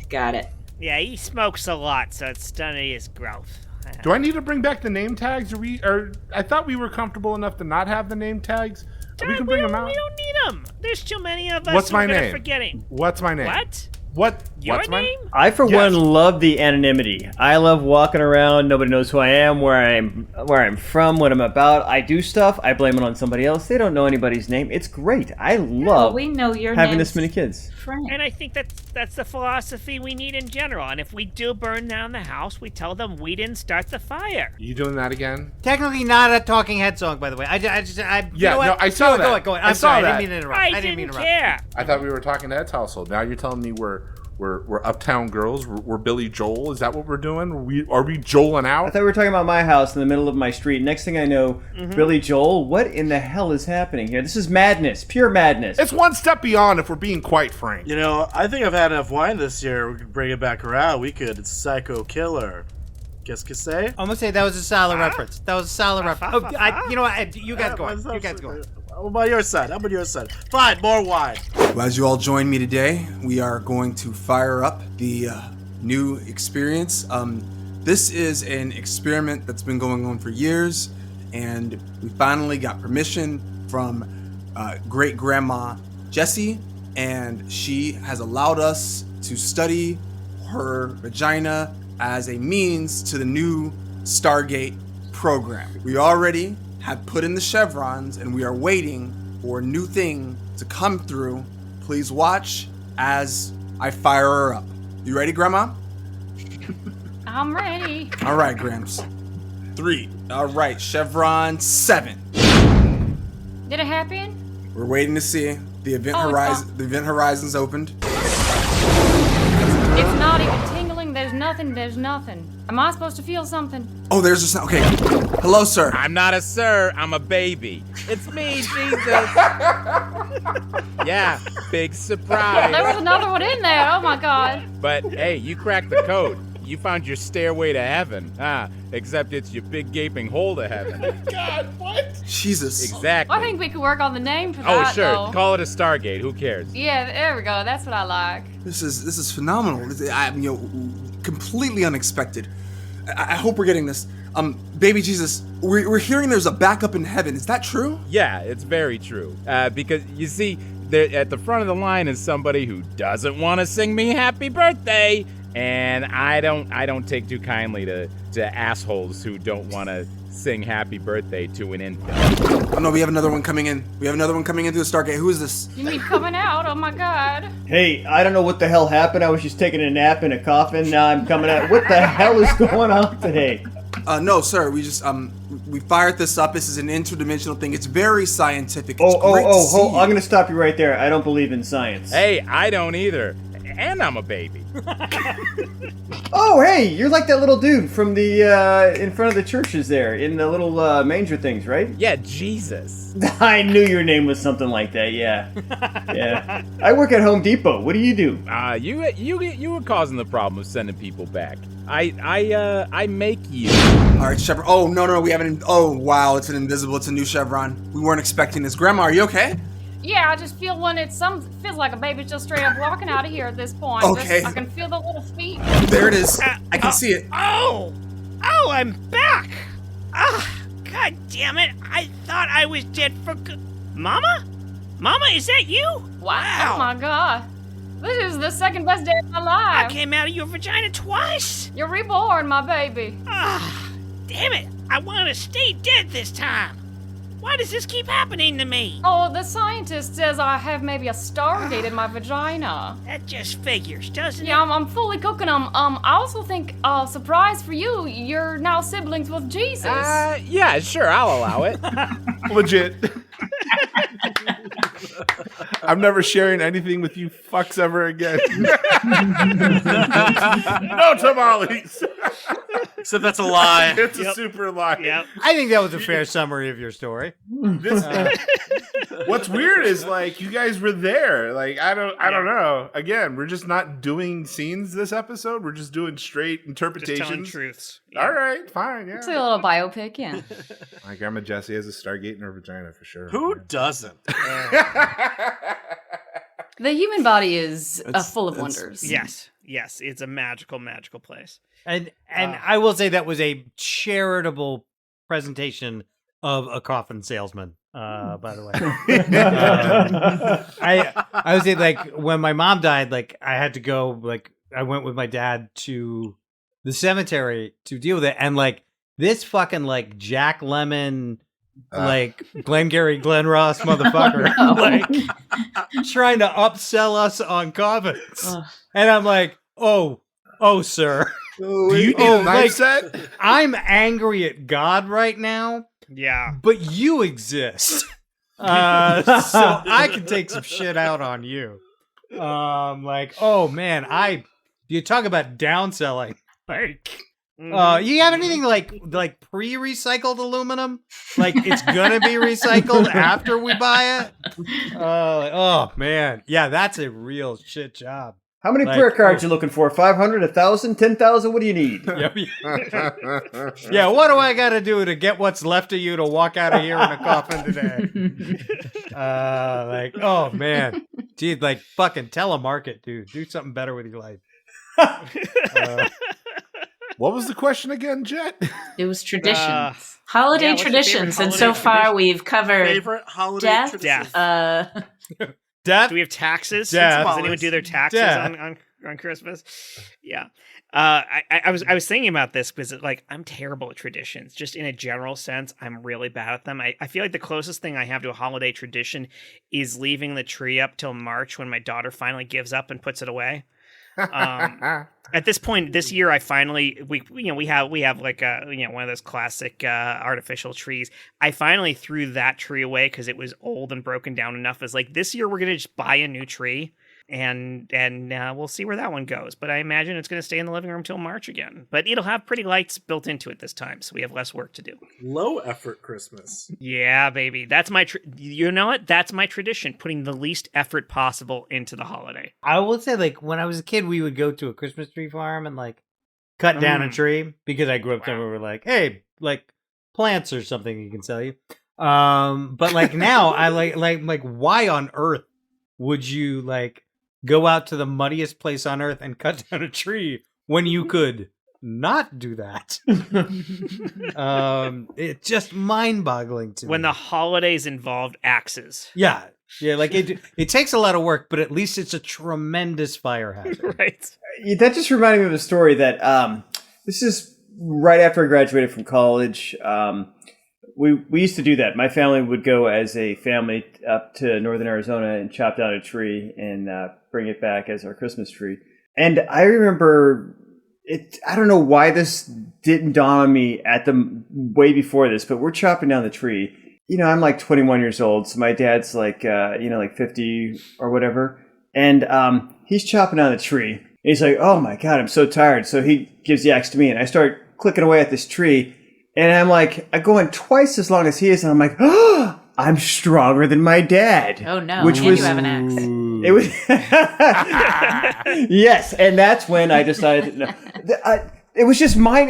Got it. Yeah, he smokes a lot, so it's stunning his growth. Do I need to bring back the name tags? Or I thought we were comfortable enough to not have the name tags. We can bring them out. We don't need them. There's too many of us. What's my we're gonna name? Forgetting. What's my name? What? What's mine? name? I, for one, love the anonymity. I love walking around. Nobody knows who I am, where I'm from, what I'm about. I do stuff. I blame it on somebody else. They don't know anybody's name. It's great. I love we know your having this many kids. Frank. And I think that's the philosophy we need in general. And if we do burn down the house, we tell them we didn't start the fire. You doing that again? Technically not a Talking Head song, by the way. I saw that. Go ahead. I'm sorry. I didn't mean to interrupt. I didn't mean to care. interrupt. I thought we were talking to Ed's household. Now you're telling me we're Uptown Girls. We're Billy Joel. Is that what we're doing? Are we Joeling I out? thought we were talking about my house in the middle of my street. Next thing I know, Billy Joel, what in the hell is happening here? This is madness. Pure madness. It's one step beyond, if we're being quite frank. You know, I think I've had enough wine this year. We could bring it back around. We could psycho killer. Qu'est-ce que c'est? I'm gonna say that was a solid reference. That was a solid reference. You know what? You guys go on. You guys go on. I'm on your side. I'm on your side. Fine, more wine. Well, as you all join me today, we are going to fire up the new experience. This is an experiment that's been going on for years, and we finally got permission from great-grandma Jessie, and she has allowed us to study her vagina as a means to the new Stargate program. We already have put in the chevrons, and we are waiting for a new thing to come through. Please watch as I fire her up. You ready, Grandma? I'm ready. All right, Gramps. 3. All right, chevron 7. Did it happen? We're waiting to see. The event it's The event horizon's opened. It's not even tingling. There's nothing. Am I supposed to feel something? Oh, there's a sound. Okay. Hello, sir. I'm not a sir, I'm a baby. It's me, Jesus. Yeah, big surprise. There was another one in there. Oh my god. But hey, you cracked the code. You found your stairway to heaven. Except it's your big gaping hole to heaven. God, what? Jesus. Exactly. I think we could work on the name for Oh, that. sure. Though. Call it a Stargate. Who cares? Yeah, there we go. That's what I like. This is phenomenal. Completely unexpected. I hope we're getting this. Baby Jesus, we're hearing there's a backup in heaven. Is that true? Yeah, it's very true. Because you see, at the front of the line is somebody who doesn't want to sing me happy birthday, and I don't take too kindly to assholes who don't want to sing happy birthday to an infant. Oh no, we have another one coming in. We have another one coming in through the Stargate. Who is this? You mean coming out? Oh my god. Hey, I don't know what the hell happened. I was just taking a nap in a coffin. Now I'm coming out. What the hell is going on today? No, sir. We just we fired this up. This is an interdimensional thing. It's very scientific. I'm gonna stop you right there. I don't believe in science. Hey, I don't either. And I'm a baby. Oh, hey, you're like that little dude from the in front of the churches there, in the little manger things, right? Yeah, Jesus. I knew your name was something like that. Yeah, yeah. I work at Home Depot. What do you do? You were causing the problem of sending people back. I make you. All right, chevron. Oh no, we haven't. Oh wow, it's an invisible. It's a new chevron. We weren't expecting this. Grandma, are you okay? Yeah, I just feel feels like a baby's just straight up walking out of here at this point. Okay. I can feel the little feet. There it is. I can see it. Oh, I'm back. God damn it. I thought I was dead for good. Mama, is that you? Wow. Oh my god. This is the second best day of my life. I came out of your vagina twice. You're reborn, my baby. Damn it. I want to stay dead this time. Why does this keep happening to me? Oh, the scientist says I have maybe a Stargate in my vagina. That just figures, doesn't it? Yeah, I'm fully cooking them. I also think, surprise for you, you're now siblings with Jesus. Yeah, sure, I'll allow it. Legit. I'm never sharing anything with you fucks ever again. No tamales. Except that's a lie. It's a super lie. Yep. I think that was a fair summary of your story. What's weird is like you guys were there. Like I don't know. Again, we're just not doing scenes this episode. We're just doing straight interpretations. Just telling truths. Yeah. All right, fine. Yeah. It's a little biopic, yeah. My grandma Jessie has a Stargate in her vagina for sure. Who doesn't? The human body is full of wonders. Yes, it's a magical place. And I will say that was a charitable presentation of a coffin salesman. by the way. I would say, like, when my mom died, like, I had to go, like, I went with my dad to the cemetery to deal with it. And, like, this fucking, like, Jack Lemmon, like, Glengarry Glen Ross motherfucker, like, trying to upsell us on coffins. And I'm like, oh, sir. Do you need a knife set? I'm angry at God right now. Yeah. But you exist. So I can take some shit out on you. Like, oh man, you talk about downselling. Like, you have anything like pre-recycled aluminum? Like it's gonna be recycled after we buy it? Oh man. Yeah, that's a real shit job. How many prayer cards you looking for? 500, 1,000, 10,000? What do you need? Yeah, what do I got to do to get what's left of you to walk out of here in a coffin today? Like, oh man, dude, like fucking telemarket, dude. Do something better with your life. What was the question again, Jett? It was traditions, holiday traditions, and so far we've covered favorite holiday tradition. Death. Do we have taxes? Death. Does anyone do their taxes on Christmas? Yeah. I was thinking about this because like I'm terrible at traditions. Just in a general sense, I'm really bad at them. I feel like the closest thing I have to a holiday tradition is leaving the tree up till March when my daughter finally gives up and puts it away. At this point this year, I finally we have like one of those classic artificial trees. I finally threw that tree away because it was old and broken down enough. As like this year we're gonna just buy a new tree and we'll see where that one goes. But I imagine it's gonna stay in the living room till March again. But it'll have pretty lights built into it this time, so we have less work to do. Low effort Christmas. Yeah, baby. That's my you know what? That's my tradition, putting the least effort possible into the holiday. I will say, like, when I was a kid, we would go to a Christmas tree farm and, like, cut down a tree because I grew up somewhere where, like, hey, like, plants or something you can sell you. But, like, now, I like, why on earth would you, like, go out to the muddiest place on earth and cut down a tree when you could not do that? It's just mind-boggling to me. When the holidays involved axes. Yeah, like it takes a lot of work, but at least it's a tremendous fire hazard. Right. That just reminded me of a story that this is right after I graduated from college. We used to do that. My family would go as a family up to northern Arizona and chop down a tree and bring it back as our Christmas tree. And I remember I don't know why this didn't dawn on me way before this, but we're chopping down the tree. You know, I'm like 21 years old, so my dad's like, like 50 or whatever. And he's chopping down the tree. And he's like, oh my God, I'm so tired. So he gives the axe to me and I start clicking away at this tree. And I'm like, I'm going twice as long as he is. And I'm like, oh, I'm stronger than my dad. Oh no, you have an axe. It was yes, and that's when I decided. No, it was just mine.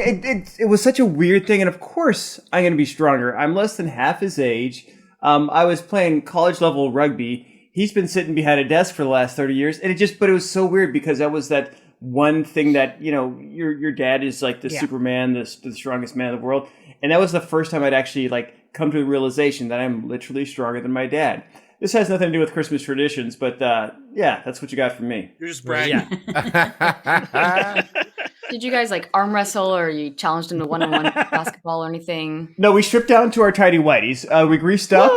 It was such a weird thing, and of course I'm going to be stronger. I'm less than half his age. I was playing college level rugby. He's been sitting behind a desk for the last 30 years, and it was so weird because that was that one thing that your dad is like the Superman, the strongest man in the world, and that was the first time I'd actually like come to the realization that I'm literally stronger than my dad. This has nothing to do with Christmas traditions, but yeah, that's what you got from me. You're just bragging. Did you guys like arm wrestle or you challenged him to one-on-one basketball or anything? No, we stripped down to our tidy whities. We greased up,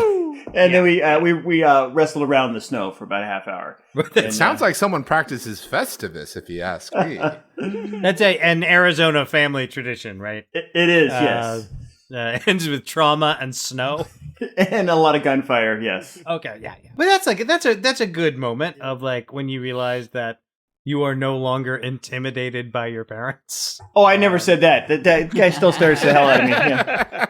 and then we wrestled around in the snow for about a half hour. It sounds like someone practices Festivus, if you ask me. That's an Arizona family tradition, right? It is, yes. Ends with trauma and snow. And a lot of gunfire, yes. Okay, yeah. But that's a good moment of like when you realize that you are no longer intimidated by your parents. Oh, I never said that. That guy still stares the hell out of me. Yeah.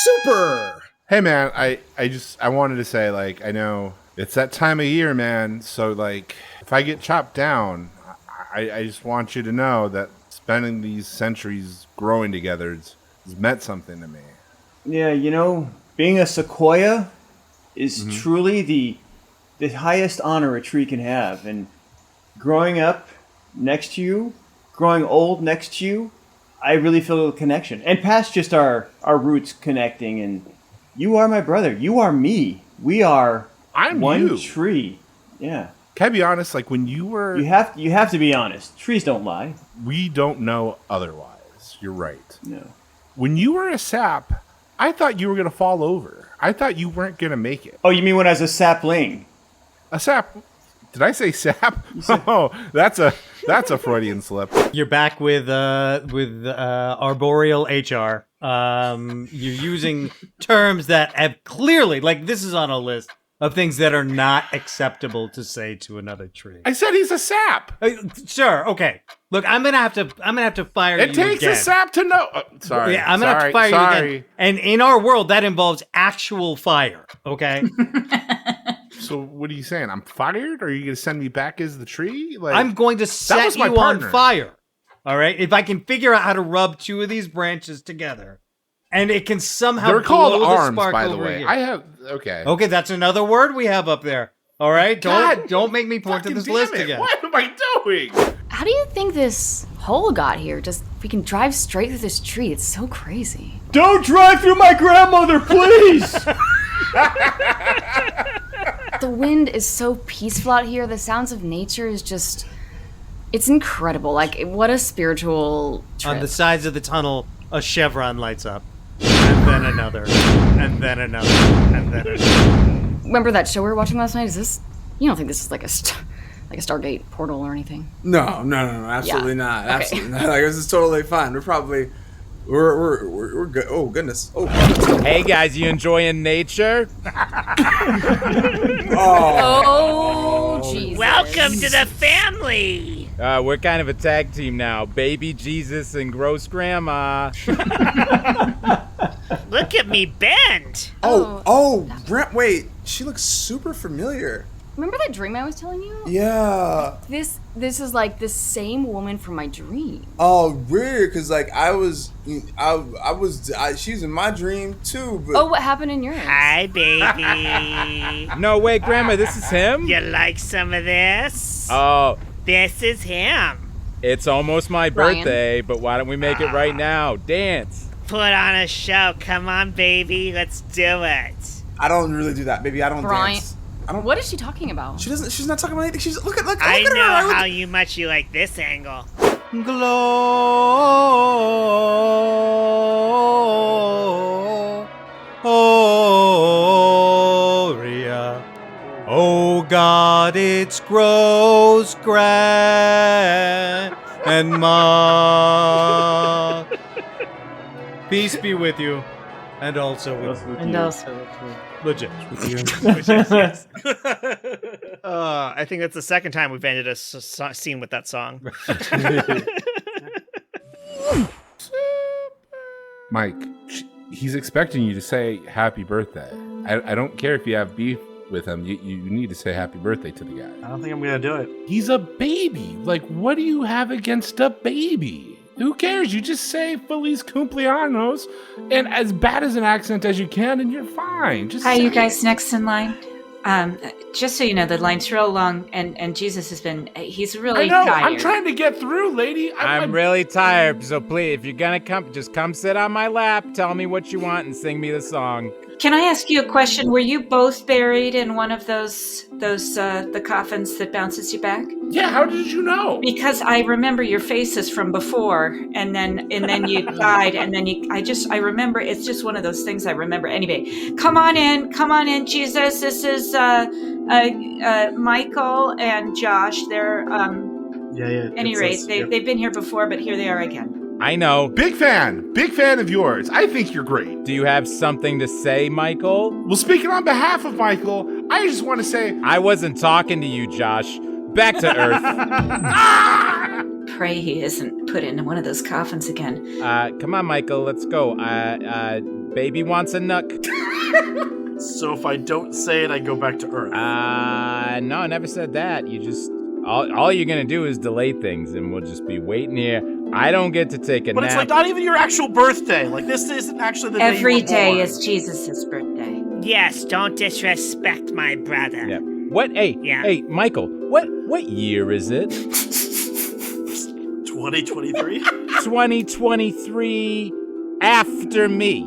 Super. Hey man, I wanted to say, like, I know it's that time of year, man. So like, if I get chopped down, I just want you to know that spending these centuries growing together has meant something to me. Yeah, being a sequoia is truly the highest honor a tree can have. And growing up next to you, growing old next to you, I really feel a connection. And past just our roots connecting and You are my brother. You are me. We are I'm one you. tree. Yeah. Can I be honest? Like when you were, You have to be honest. Trees don't lie. we don't know otherwise. You're right. No. When you were a sap, I thought you were gonna fall over. I thought you weren't gonna make it. Oh, you mean when I was a sapling? A sap? Did I say sap? Oh, that's a Freudian slip. You're back with arboreal HR. You're using terms that have clearly, like this is on a list of things that are not acceptable to say to another tree. I said he's a sap. Sure, okay. Look, I'm gonna have to fire you It takes again. a sap to know. Sorry. Yeah, I'm gonna have to fire you again. And in our world, that involves actual fire. Okay. So what are you saying? I'm fired? Or are you going to send me back as the tree? Like I'm going to set was my you on partner. fire. All right? If I can figure out how to rub two of these branches together, and it can somehow They're called blow arms, the spark by the over way. here. I have okay. Okay, that's another word we have up there. All right? Don't make me point to Fucking this damn list it. again. What am I doing? How do you think this hole got here? Just we can drive straight through this tree. It's so crazy. Don't drive through my grandmother, please! The wind is so peaceful out here. The sounds of nature is just... It's incredible. Like, what a spiritual trip. On the sides of the tunnel, a chevron lights up. And then another. And then another. And then another. Remember that show we were watching last night? Is this... You don't think this is like a Stargate portal or anything? No, absolutely Yeah. not. Okay. Absolutely not. Like, this is totally fine. We're good. Oh goodness. Oh. Hey guys, you enjoying nature? Oh, Jesus. Welcome to the family. We're kind of a tag team now. Baby Jesus and gross grandma. Look at me bend. Wait, she looks super familiar. Remember that dream I was telling you? Yeah. This is like the same woman from my dream. Oh, weird, cause like she's in my dream too. But Oh, what happened in yours? Hi, baby. No way, grandma, this is him? You like some of this? Oh, This is him. it's almost my Brian. birthday, but why don't we make it right now? Dance. Put on a show. Come on, baby. Let's do it. I don't really do that, baby. I don't Brian. dance. I don't. What is she talking about? She doesn't. She's not talking about anything. She's look at her. I Look at know her. how much you like this angle. Gloria. Oh God, it's gross grand and ma. Peace be with you, and also with you. And also with you. Legit. Yes. I think that's the second time we've ended a scene with that song. Mike, he's expecting you to say happy birthday. I don't care if you have beef with him. You need to say happy birthday to the guy. I don't think I'm gonna do it. He's a baby. Like, what do you have against a baby? Who cares? You just say Feliz Cumpleaños and as bad as an accent as you can, and you're fine. Just Hi, say you it. guys next in line. Just so you know, the line's real long, and Jesus has been, he's really I know. tired. I'm trying to get through, lady. I'm really tired, so please, if you're gonna come, just come sit on my lap, tell me what you want, and sing me the song. Can I ask you a question? Were you both buried in one of those the coffins that bounces you back? Yeah, how did you know? Because I remember your faces from before, and then you died, and then I remember. It's just one of those things I remember. Anyway, come on in, Jesus. This is Michael and Josh. They're Yeah. any rate, they've been here before, but here they are again. I know. Big fan of yours. I think you're great. Do you have something to say, Michael? Well, speaking on behalf of Michael, I just want to say I wasn't talking to you, Josh. Back to Earth. Pray he isn't put in one of those coffins again. Come on, Michael, let's go. Baby wants a nook. So if I don't say it, I go back to Earth. No, I never said that. You just all you're gonna do is delay things, and we'll just be waiting here. I don't get to take a But nap. it's like not even your actual birthday. Like this isn't actually the day Every you were day born. is Jesus' birthday. Yes, don't disrespect my brother. Yeah. What? Hey, Yeah. hey, Michael. What year is it? 2023. 2023. After me.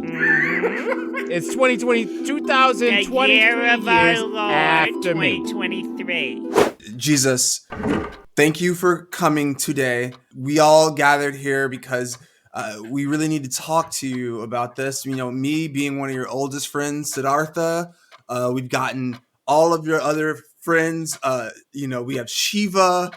It's 2020 The year of our years Lord, after me. 2023. Jesus, thank you for coming today. We all gathered here because we really need to talk to you about this. You know, me being one of your oldest friends, Siddhartha, we've gotten all of your other friends. We have Shiva.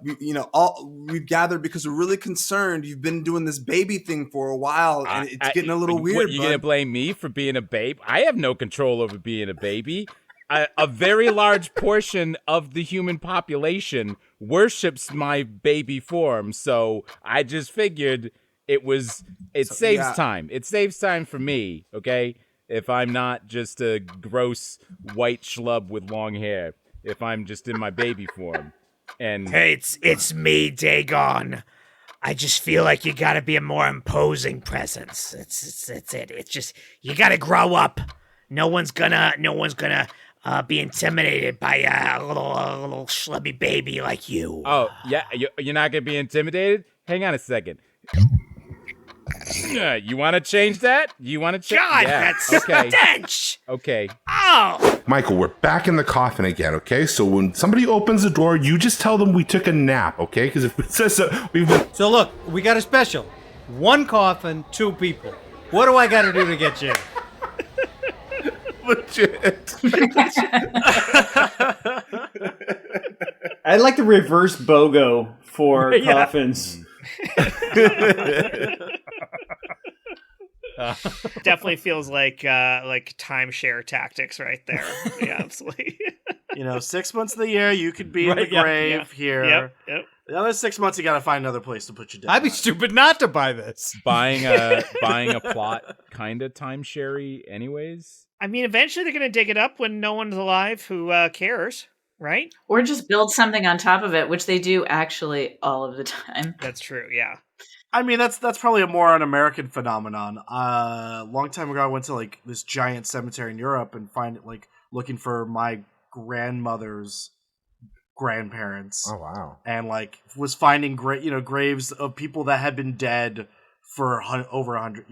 We've gathered because we're really concerned. You've been doing this baby thing for a while, and it's getting a little weird. You gonna blame me for being a babe? I have no control over being a baby. A very large portion of the human population worships my baby form, so I just figured it saves time. It saves time for me, okay? If I'm not just a gross white schlub with long hair, if I'm just in my baby form. And Hey, it's me, Dagon. I just feel like you gotta be a more imposing presence. It's it. It's just you gotta grow up. No one's gonna be intimidated by a little schlubby baby like you. oh yeah, you're not gonna be intimidated? Hang on a second. You want to change that? You want to change? God, yeah. that's okay. stench. Okay. Oh. Michael, we're back in the coffin again, okay? So when somebody opens the door, you just tell them we took a nap, okay? Because if it says so, we've been... So look, we got a special. 1 coffin, 2 people. What do I got to do to get you? Legit. I'd like to reverse BOGO for coffins. Definitely feels like timeshare tactics right there. Yeah, absolutely. 6 months of the year you could be in the grave here. Yep. The other 6 months you got to find another place to put you down. I'd be stupid not to buy this. Buying a plot kind of timeshare anyways. I mean, eventually they're going to dig it up when no one's alive who cares, right? Or just build something on top of it, which they do actually all of the time. That's true, yeah. I mean, that's probably a more an American phenomenon. A long time ago, I went to this giant cemetery in Europe and looking for my grandmother's grandparents. Oh wow! And was finding graves of people that had been dead for over 100,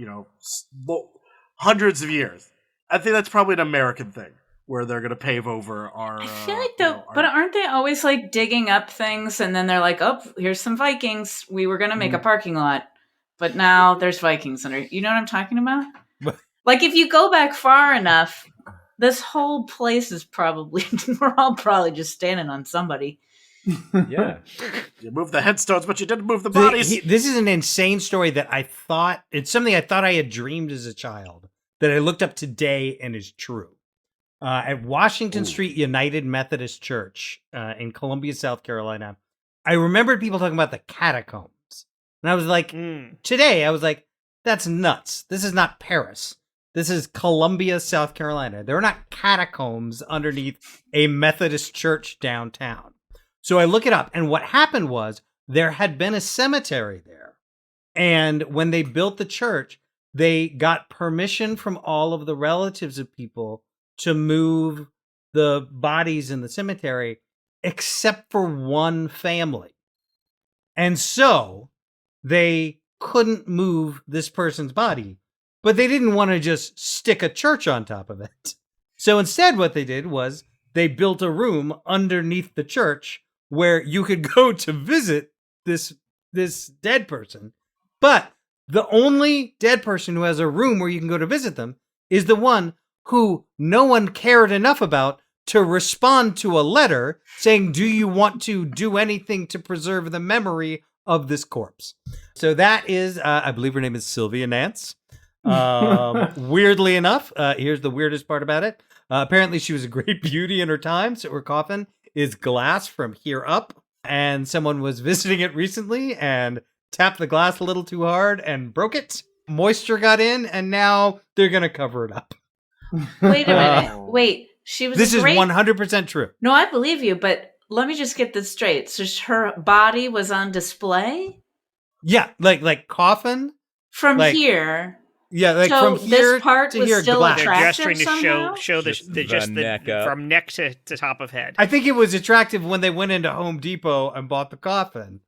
hundreds of years. I think that's probably an American thing where they're going to pave over our... I feel like but aren't they always digging up things and then they're like, oh, here's some Vikings. We were going to make a parking lot, but now there's Vikings under. You know what I'm talking about? If you go back far enough, this whole place is probably, we're all probably just standing on somebody. Yeah. You moved the headstones, but you didn't move the bodies. This is an insane story that it's something I thought I had dreamed as a child that I looked up today and is true. At Washington Street United Methodist Church in Columbia, South Carolina, I remembered people talking about the catacombs. And I was like, today, I was like, that's nuts. This is not Paris. This is Columbia, South Carolina. There are not catacombs underneath a Methodist church downtown. So I look it up. And what happened was there had been a cemetery there. And when they built the church, they got permission from all of the relatives of people to move the bodies in the cemetery, except for one family. And so they couldn't move this person's body, but they didn't want to just stick a church on top of it. So instead what they did was they built a room underneath the church where you could go to visit this dead person. But the only dead person who has a room where you can go to visit them is the one who no one cared enough about to respond to a letter saying, do you want to do anything to preserve the memory of this corpse? So that is, I believe her name is Sylvia Nance. Weirdly enough, here's the weirdest part about it. Apparently she was a great beauty in her time, so her coffin is glass from here up. And someone was visiting it recently and tapped the glass a little too hard and broke it. Moisture got in, and now they're going to cover it up. Wait a minute. Wait, she was This is great... 100% true. No, I believe you, but let me just get this straight. So her body was on display? Yeah, like coffin. From here. Yeah, like so from here this part to was here, still glass. They're gesturing to somehow? show the from neck to top of head. I think it was attractive when they went into Home Depot and bought the coffin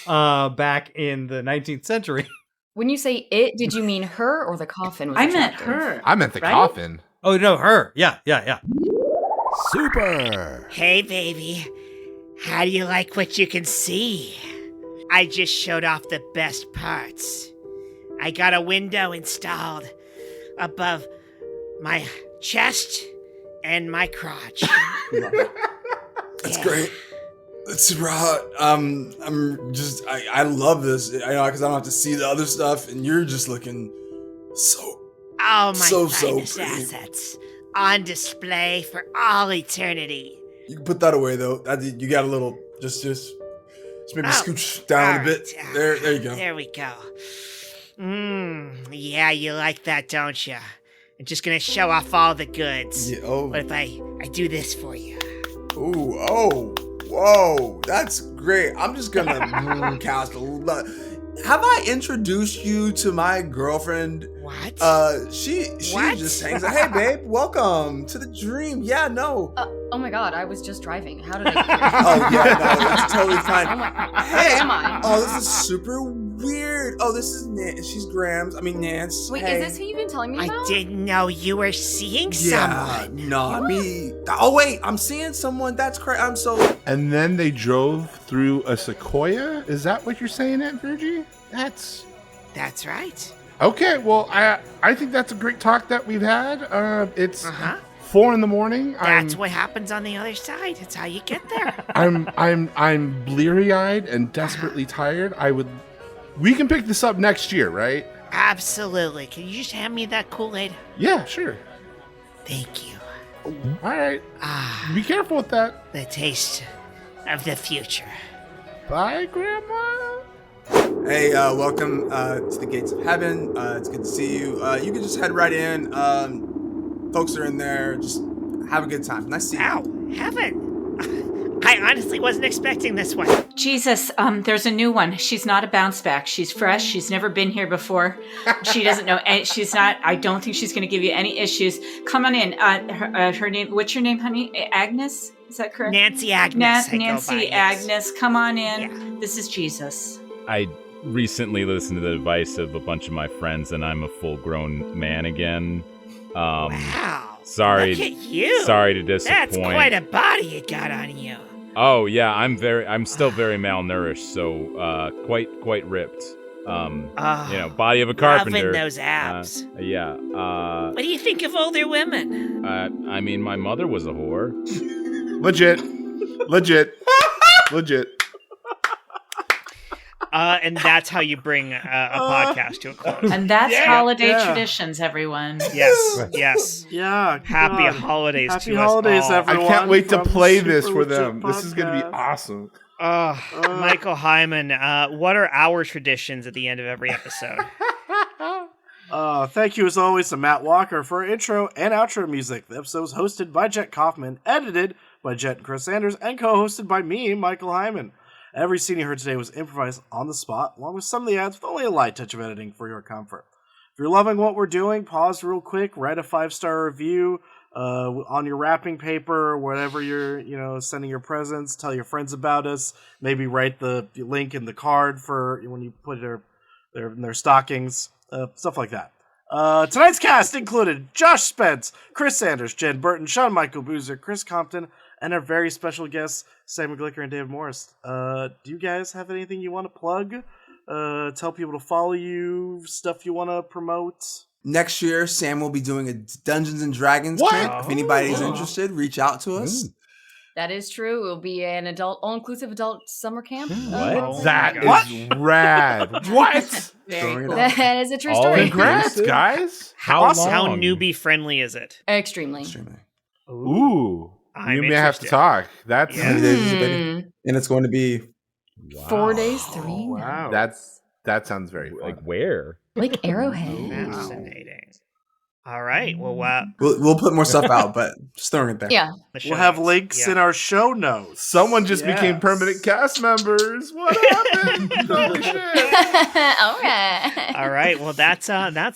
back in the 19th century. When you say it, did you mean her or the coffin? Was I meant attractive? her. I meant the Right? coffin. Oh no, her. Yeah. Super. Hey, baby. How do you like what you can see? I just showed off the best parts. I got a window installed above my chest and my crotch. That's great. That's super hot. I love this. I know because I don't have to see the other stuff, and you're just looking so. All my So finest pretty. assets on display for all eternity. You can put that away though. You got a little just maybe scooch down a bit. There you go. There we go. Yeah, you like that, don't you? I'm just gonna show off all the goods. Yeah, oh. What if I do this for you? Ooh, oh, whoa, that's great. I'm just gonna cast a lot. Have I introduced you to my girlfriend? What? She What? just hangs out. Hey, babe, welcome to the dream. Yeah, no. Oh my god, I was just driving. How did I? Oh yeah, no, it's totally fine. Oh my, Hey, where am I? Oh, this is super weird. Oh, this is she's Grams. I mean Nance. Wait, hey. is this who you've been telling me I about? didn't know you were seeing Yeah, someone. not me. Oh wait, I'm seeing someone. That's crazy. I'm so. And then they drove through a sequoia? Is that what you're saying, Aunt Virgie? That's right. okay. Well, I think that's a great talk that we've had. It's Uh-huh. 4 a.m. That's what happens on the other side. It's how you get there. I'm bleary-eyed and desperately tired. We can pick this up next year, right? Absolutely. Can you just hand me that Kool-Aid? Yeah, sure. Thank you. All right. Ah, Be careful with that. the taste of the future. Bye, Grandma. Hey, welcome to the gates of heaven. It's good to see you. You can just head right in. Folks are in there. Just have a good time. Nice to see you. Ow, heaven. I honestly wasn't expecting this one. Jesus, there's a new one. She's not a bounce back. She's fresh. She's never been here before. She doesn't know. She's not. I don't think she's going to give you any issues. Come on in. Her name. What's your name, honey? Agnes. Is that correct? Nancy Agnes. I go by, Nancy yes. Agnes. Come on in. Yeah. This is Jesus. I recently listened to the advice of a bunch of my friends, and I'm a full-grown man again. Wow. Sorry. Look at you. Sorry to disappoint. That's quite a body you got on you. Oh yeah, I'm still very malnourished, so quite ripped. Body of a carpenter. Loving those abs. Yeah. What do you think of older women? I mean, my mother was a whore. Legit. And that's how you bring a podcast to a close. And that's holiday traditions, everyone. Yes. Yeah. Happy God. holidays Happy to holidays, us all. everyone. I can't wait to from play Super this for Legit them. This is going to be Podcast. awesome. Michael Heiman, what are our traditions at the end of every episode? Thank you as always to Matt Walker for our intro and outro music. The episode was hosted by Jett Kaufman, edited by Jett and Chris Sanders, and co-hosted by me, Michael Heiman. Every scene you heard today was improvised on the spot, along with some of the ads with only a light touch of editing for your comfort. If you're loving what we're doing, pause real quick, write a 5-star review on your wrapping paper or whatever you're sending your presents. Tell your friends about us. Maybe write the link in the card for when you put it in their stockings. Stuff like that. Tonight's cast included Josh Spence, Chris Sanders, Jen Burton, Sean Michael Boozer, Chris Compton, and our very special guests, Sammy Glicker and David Morris. Do you guys have anything you want to plug? Tell people to follow you, stuff you want to promote? Next year, Sam will be doing a Dungeons and Dragons camp. If anybody's interested, reach out to us. That is true. It will be an all-inclusive adult summer camp. What? That is rad. What? Very cool. That is a true story. Congrats, guys. How newbie friendly is it? Extremely. Ooh. I'm you may have to talk. That's How many days has it been? And it's going to be 4 days, 3. Wow. That sounds very fun. Like where? Like Arrowhead. Fascinating. All right. Well, we'll put more stuff out, but just throwing it there. Yeah. We'll have links in our show notes. Someone just became permanent cast members. What happened? Holy shit. All right. All right. Well, that's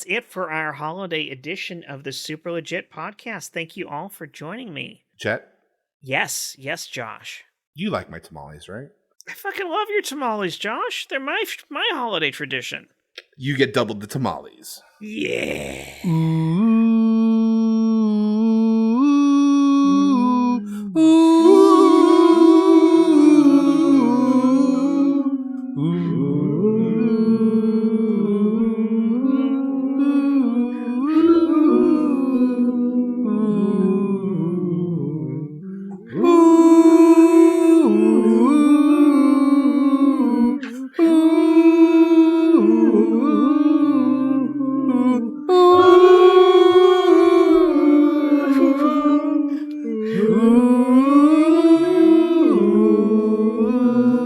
it for our holiday edition of the Super Legit podcast. Thank you all for joining me. Jett? Yes, Josh. You like my tamales, right? I fucking love your tamales, Josh. They're my holiday tradition. You get doubled the tamales. Yeah.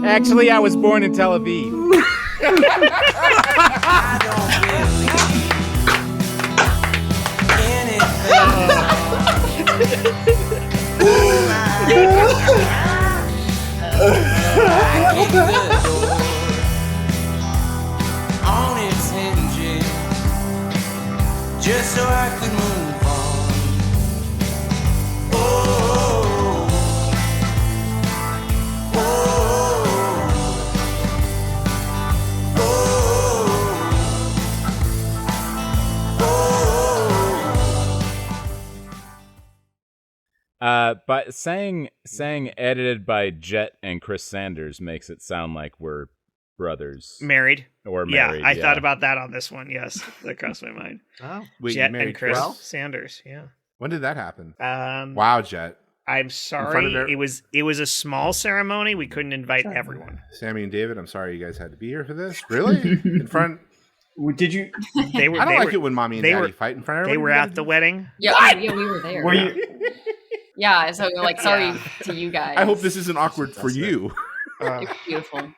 Actually, I was born in Tel Aviv. On its hinges, just so I could move on. Oh, But saying edited by Jett and Chris Sanders makes it sound like we're brothers. Married. Or married. Yeah, I thought about that on this one. Yes, that crossed my mind. Oh, wait, Jett you married and Chris Chris? Sanders. Yeah. When did that happen? Wow, Jett. I'm sorry. It was a small ceremony. We couldn't invite everyone. Sammy and David, I'm sorry you guys had to be here for this. Really? In front? Did you? I don't like it when mommy and daddy fight in front of everyone. They were at the wedding. Yeah, we were there. Were you? Yeah, so like sorry to you guys. I hope this isn't awkward for you. It's beautiful.